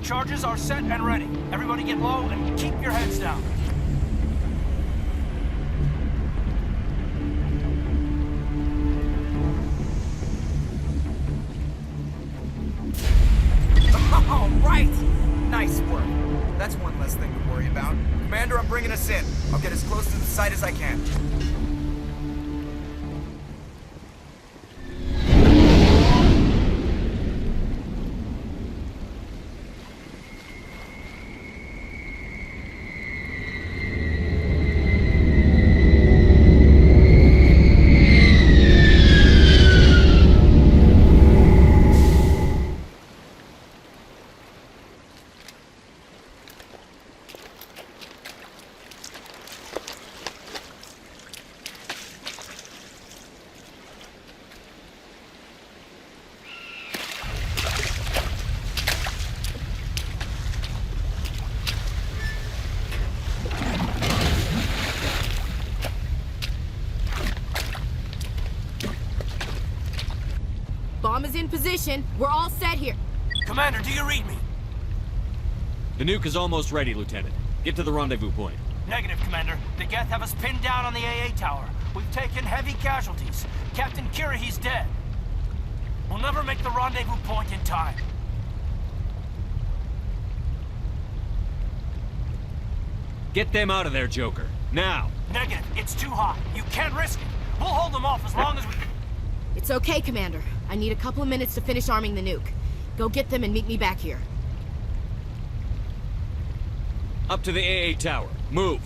Charges are set and ready. Everybody get low and keep your heads down. All right! Nice work. That's one less thing to worry about. Commander, I'm bringing us in. I'll get as close to the site as I can. Bomb is in position. We're all set here. Commander, do you read me? The nuke is almost ready, Lieutenant. Get to the rendezvous point. Negative, Commander. The Geth have us pinned down on the AA tower. We've taken heavy casualties. Captain Kirahi's dead. We'll never make the rendezvous point in time. Get them out of there, Joker. Now! Negative. It's too hot. You can't risk it. We'll hold them off as long as we... It's okay, Commander. I need a couple of minutes to finish arming the nuke. Go get them and meet me back here. Up to the AA tower. Move!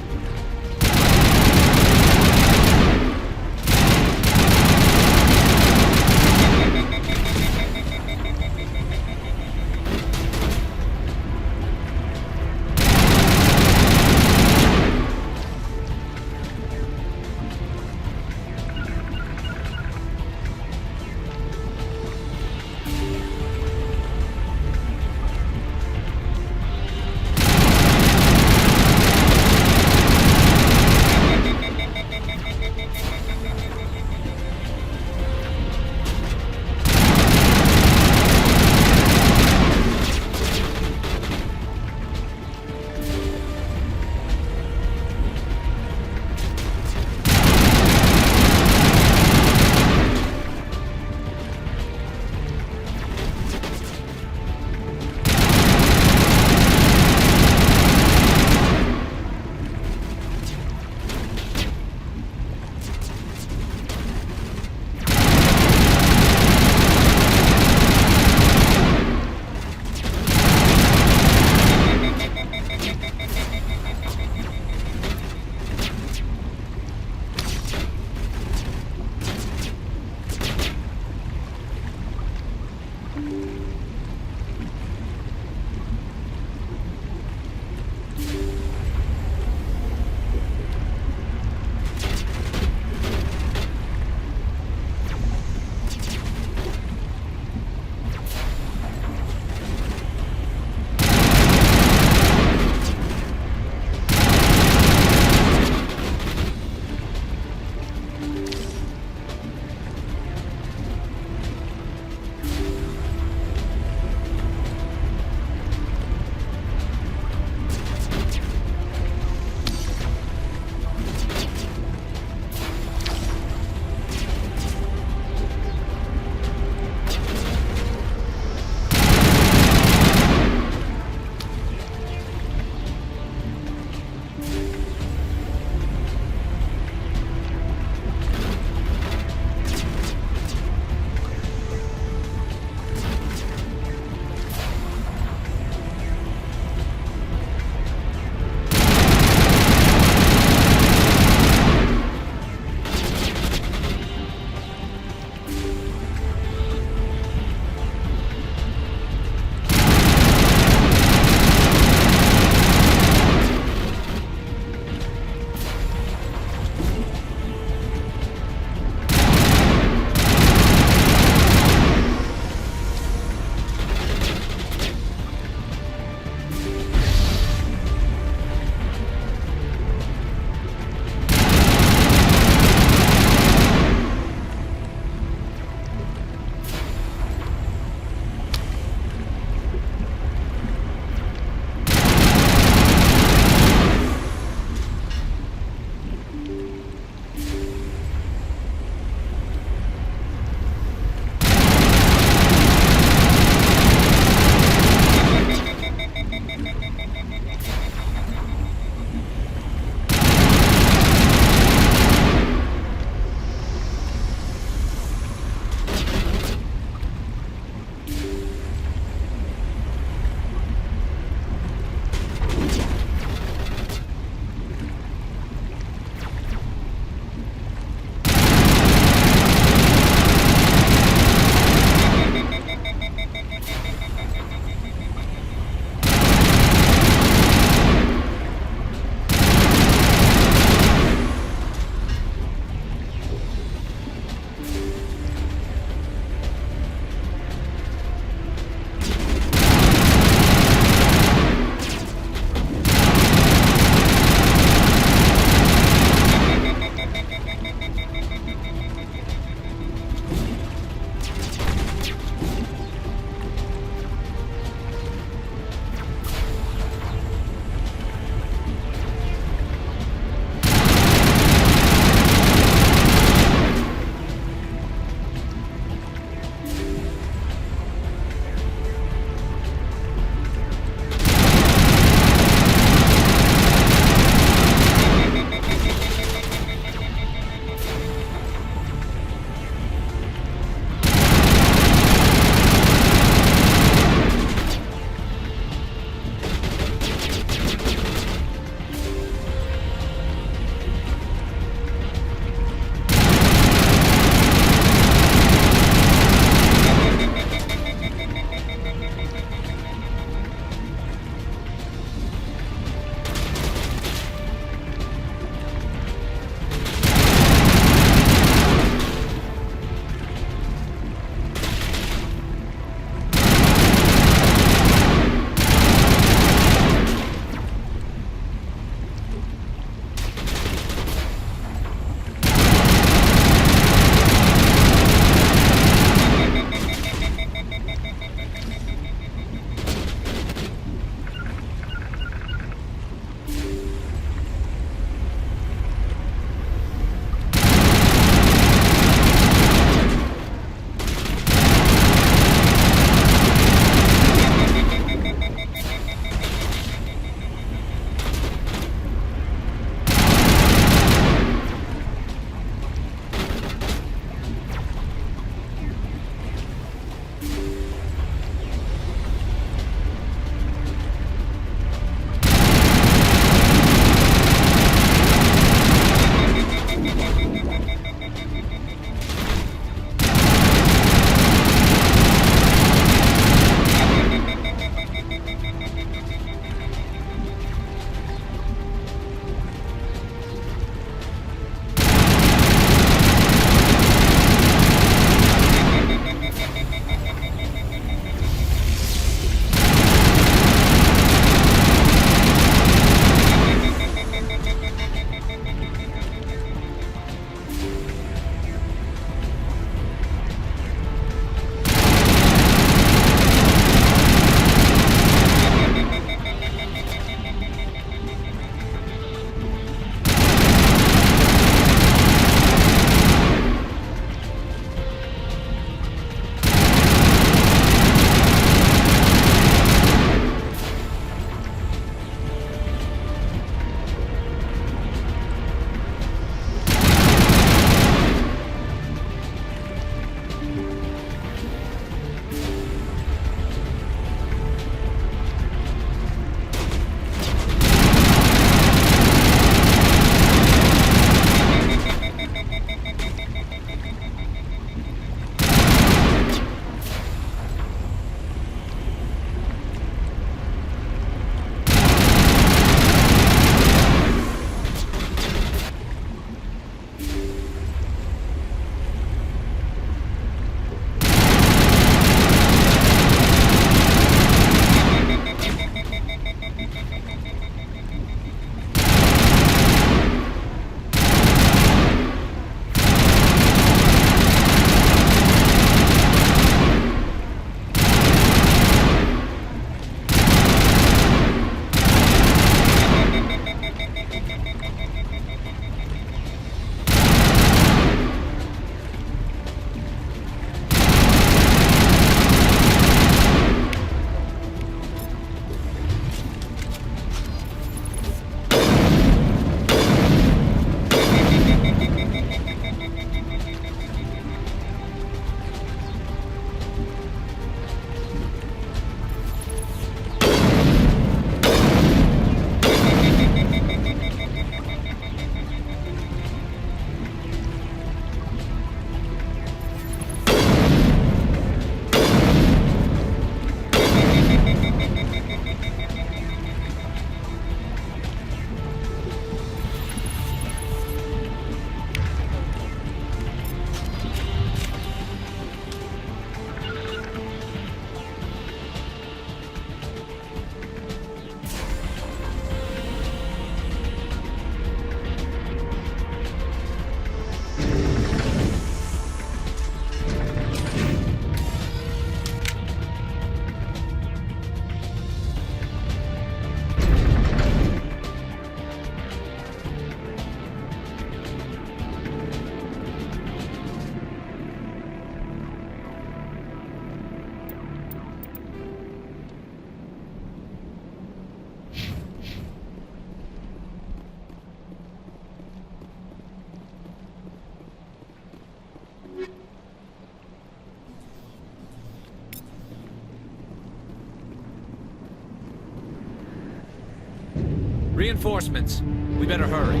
Reinforcements. We better hurry.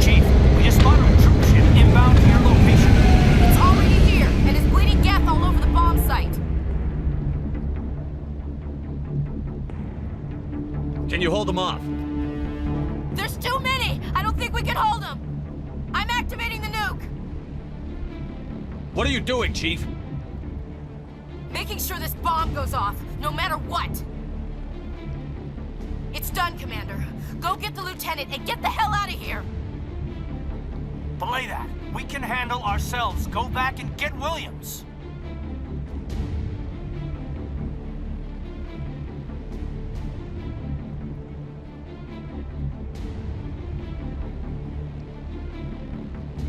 Chief, we just spotted a troop ship inbound to your location. It's already here, and is bleeding death all over the bomb site. Can you hold them off? There's too many! I don't think we can hold them! I'm activating the nuke! What are you doing, Chief? Making sure this bomb goes off, no matter what! It's done, Commander. Go get the lieutenant and get the hell out of here! Belay that. We can handle ourselves. Go back and get Williams.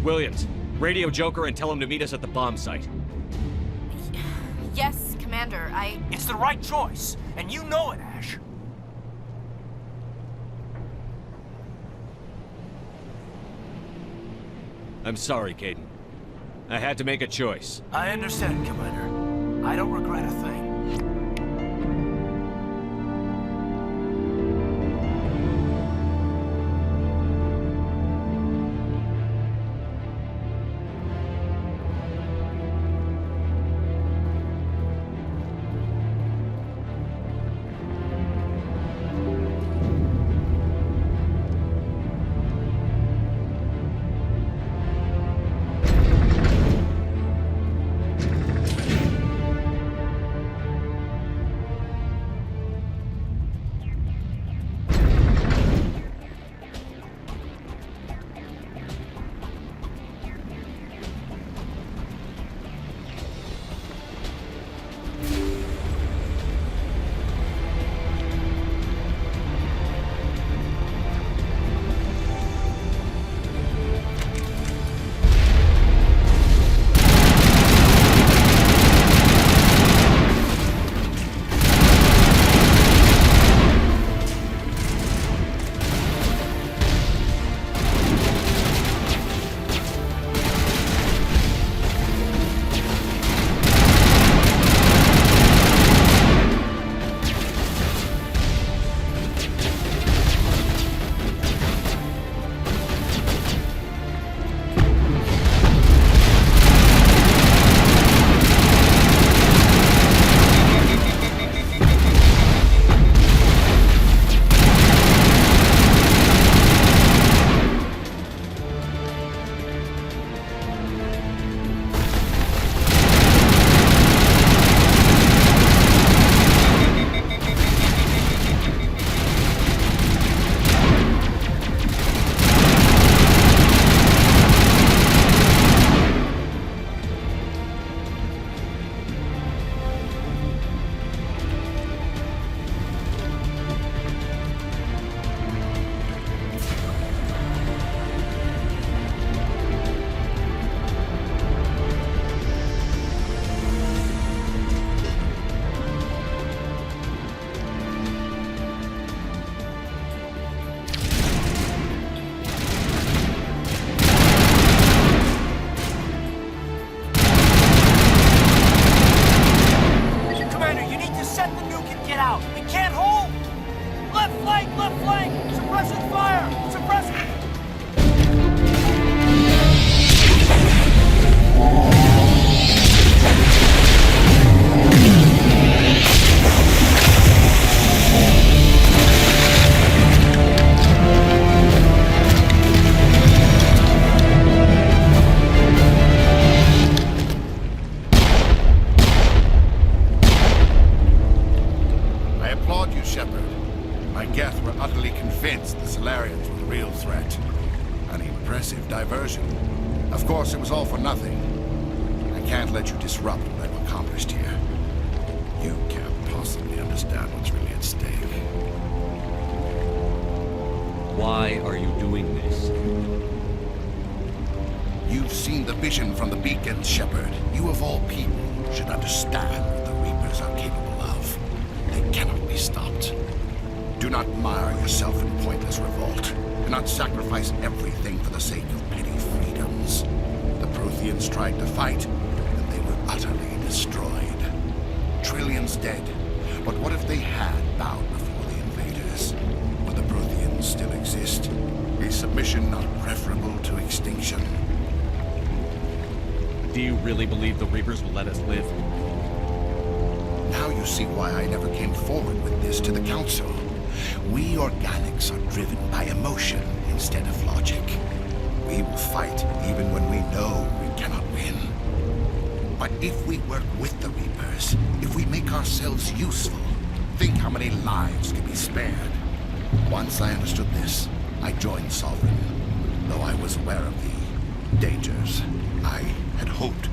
Williams, radio Joker and tell him to meet us at the bomb site. Yes, Commander, It's the right choice, and you know it, Ash. I'm sorry, Caden. I had to make a choice. I understand, Commander. I don't regret a thing. diversion. Of course, it was all for nothing. I can't let you disrupt what I've accomplished here. You can't possibly understand what's really at stake. Why are you doing this? You've seen the vision from the beacon, Shepard. You of all people should understand what the Reapers are capable of. They cannot be stopped. Do not mire yourself in pointless revolt. Do not sacrifice everything for the sake of petty freedoms. The Protheans tried to fight, and they were utterly destroyed. Trillions dead. But what if they had bowed before the invaders? Would the Protheans still resist. A submission not preferable to extinction. Do you really believe the Reapers will let us live? Now you see why I never came forward with this to the Council. We organics are driven by emotion instead of logic. We will fight even when we know we cannot win. But if we work with the Reapers, if we make ourselves useful, think how many lives could be spared. Once I understood this, I joined Sovereign, though I was aware of the dangers. I had hoped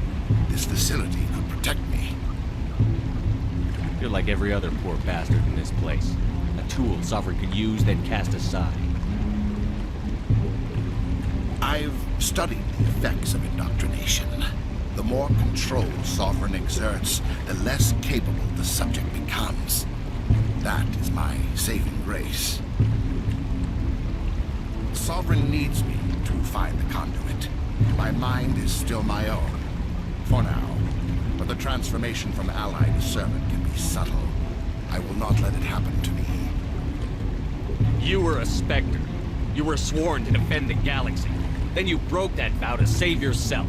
this facility could protect me. You're like every other poor bastard in this place. A tool Sovereign can use, then cast aside. I've studied the effects of indoctrination. The more control Sovereign exerts, the less capable the subject becomes. That is my saving grace. Sovereign needs me to find the conduit. My mind is still my own, for now. But the transformation from ally to servant can be subtle. I will not let it happen to me. You were a Spectre. You were sworn to defend the galaxy. Then you broke that vow to save yourself.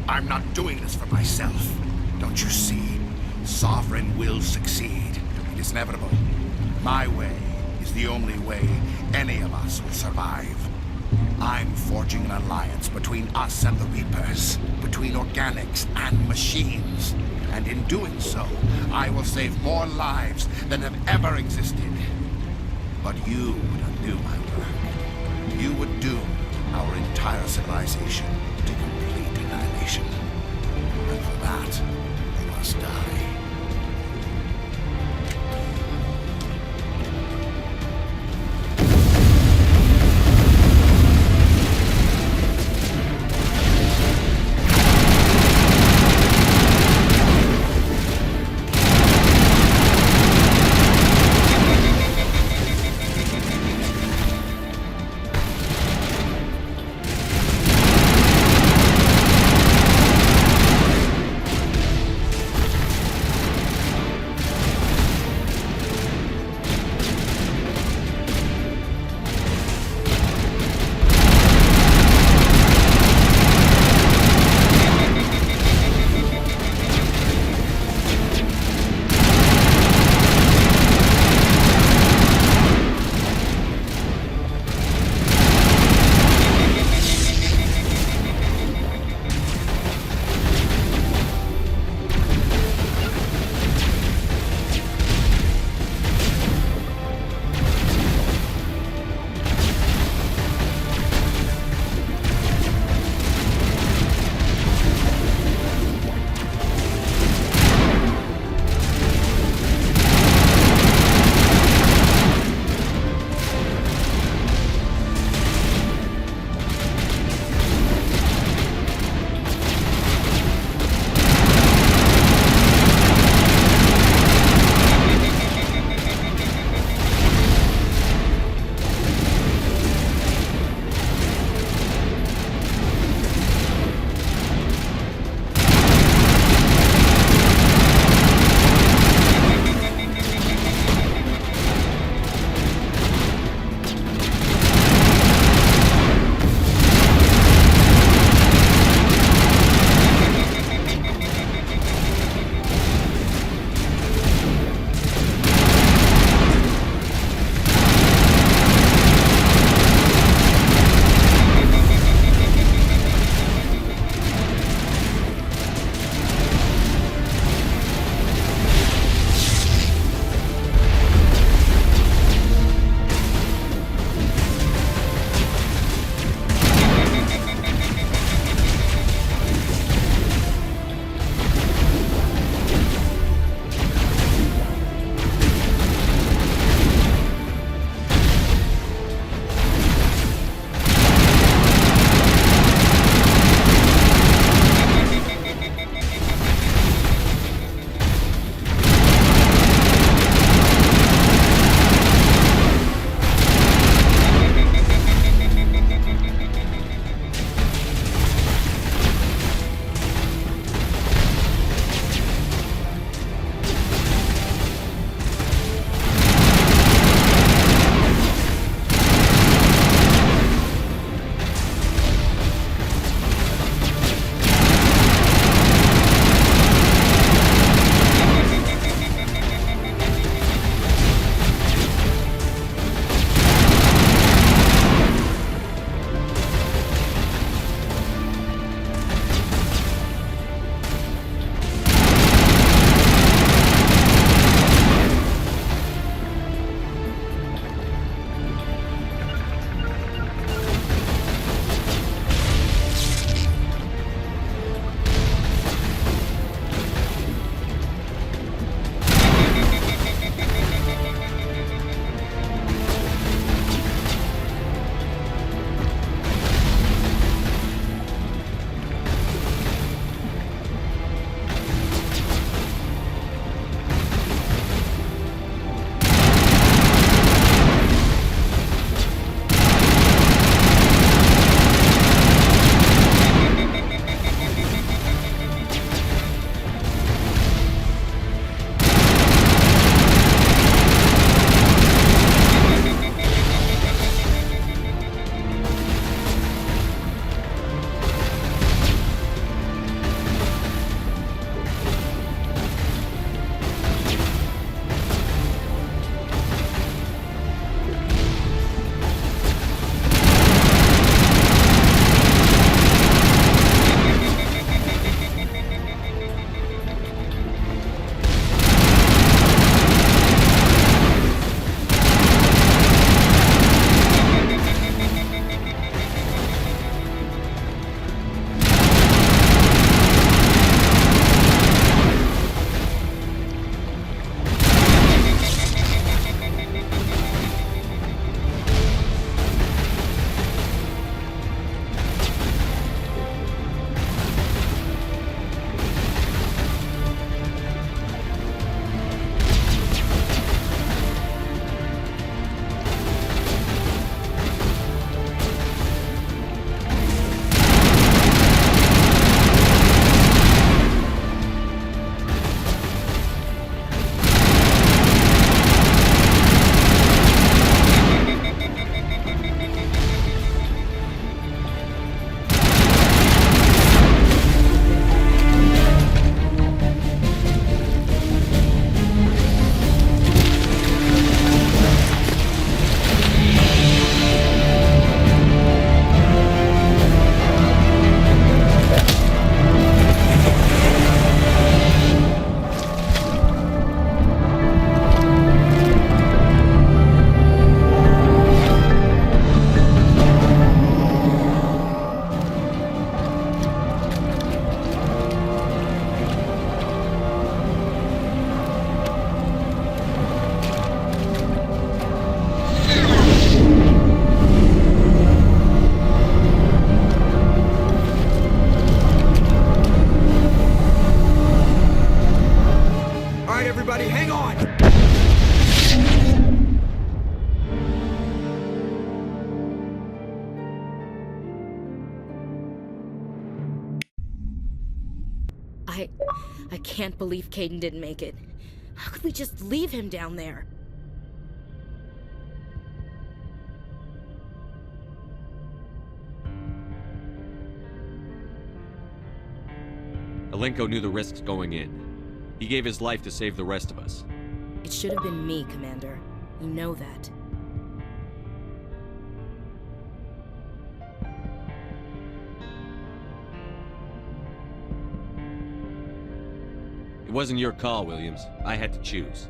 I'm not doing this for myself. Don't you see? Sovereign will succeed. It is inevitable. My way is the only way any of us will survive. I'm forging an alliance between us and the Reapers, between organics and machines. And in doing so, I will save more lives than have ever existed. But you would undo my work. You would doom our entire civilization to complete annihilation. And for that, you must die. I can't believe Caden didn't make it. How could we just leave him down there? Alenko knew the risks going in. He gave his life to save the rest of us. It should have been me, Commander. You know that. It wasn't your call, Williams. I had to choose.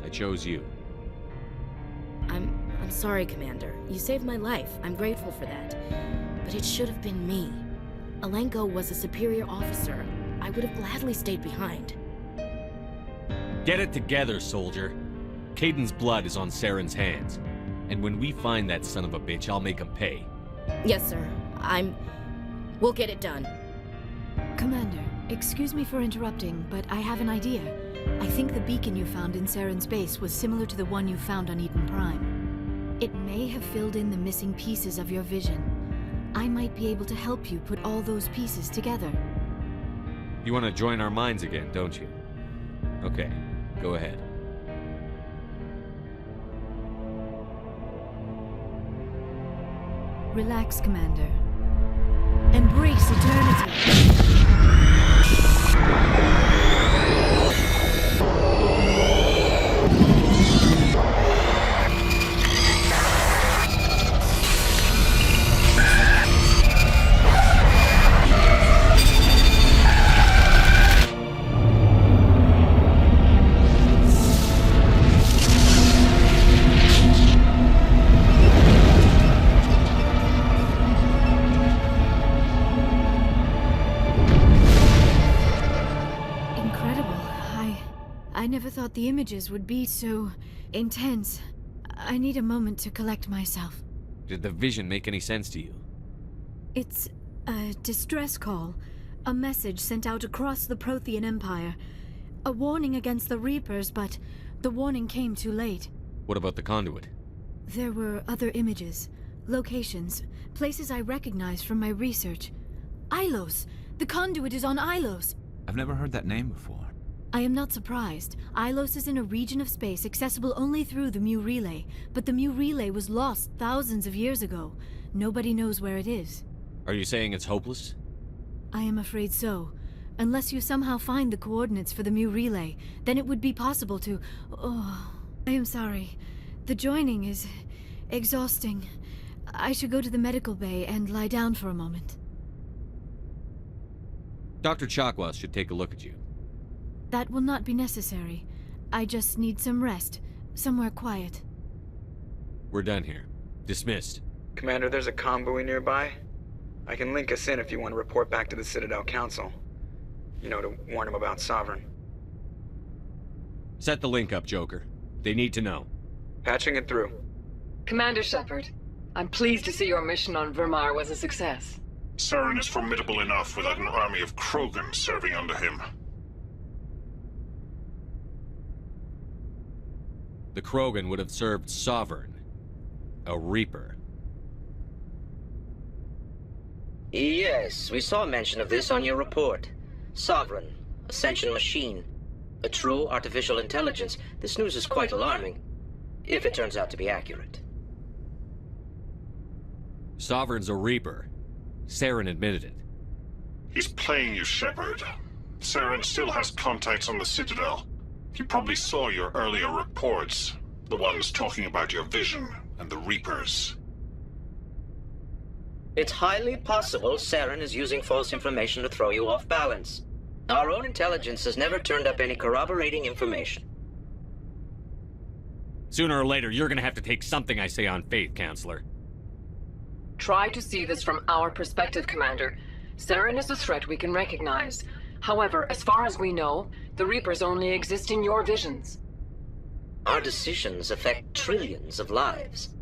I chose you. I'm sorry, Commander. You saved my life. I'm grateful for that. But it should have been me. Alenko was a superior officer. I would have gladly stayed behind. Get it together, soldier. Caden's blood is on Saren's hands. And when we find that son of a bitch, I'll make him pay. Yes, sir. We'll get it done. Commander, excuse me for interrupting, but I have an idea. I think the beacon you found in Saren's base was similar to the one you found on Eden Prime. It may have filled in the missing pieces of your vision. I might be able to help you put all those pieces together. You want to join our minds again, don't you? Okay, go ahead. Relax, Commander. Embrace eternity. I never thought the images would be so intense. I need a moment to collect myself. Did the vision make any sense to you? It's a distress call. A message sent out across the Prothean Empire. A warning against the Reapers, but the warning came too late. What about the conduit? There were other images, locations, places I recognized from my research. Ilos! The conduit is on Ilos! I've never heard that name before. I am not surprised. Ilos is in a region of space accessible only through the Mu Relay, but the Mu Relay was lost thousands of years ago. Nobody knows where it is. Are you saying it's hopeless? I am afraid so. Unless you somehow find the coordinates for the Mu Relay, then it would be possible to... Oh, I am sorry. The joining is exhausting. I should go to the medical bay and lie down for a moment. Dr. Chakwas should take a look at you. That will not be necessary. I just need some rest. Somewhere quiet. We're done here. Dismissed. Commander, there's a convoy nearby. I can link us in if you want to report back to the Citadel Council. You know, to warn them about Sovereign. Set the link up, Joker. They need to know. Patching it through. Commander Shepard, I'm pleased to see your mission on Vermeer was a success. Saren is formidable enough without an army of Krogan serving under him. The Krogan would have served Sovereign. A Reaper. Yes, we saw mention of this on your report. Sovereign, Ascension machine, a true artificial intelligence. This news is quite alarming, if it turns out to be accurate. Sovereign's a Reaper. Saren admitted it. He's playing you, Shepard. Saren still has contacts on the Citadel. He probably saw your earlier reports, the ones talking about your vision and the Reapers. It's highly possible Saren is using false information to throw you off balance. Our own intelligence has never turned up any corroborating information. Sooner or later, you're gonna have to take something I say on faith, Counselor. Try to see this from our perspective, Commander. Saren is a threat we can recognize. However, as far as we know, the Reapers only exist in your visions. Our decisions affect trillions of lives.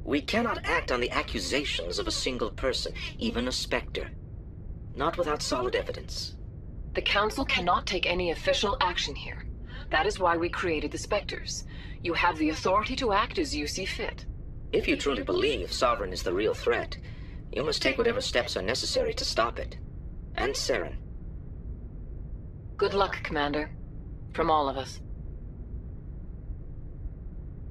We cannot act on the accusations of a single person, even a Spectre. Not without solid evidence. The Council cannot take any official action here. That is why we created the Spectres. You have the authority to act as you see fit. If you truly believe Sovereign is the real threat, you must take whatever steps are necessary to stop it. And Saren. Good luck, Commander. From all of us.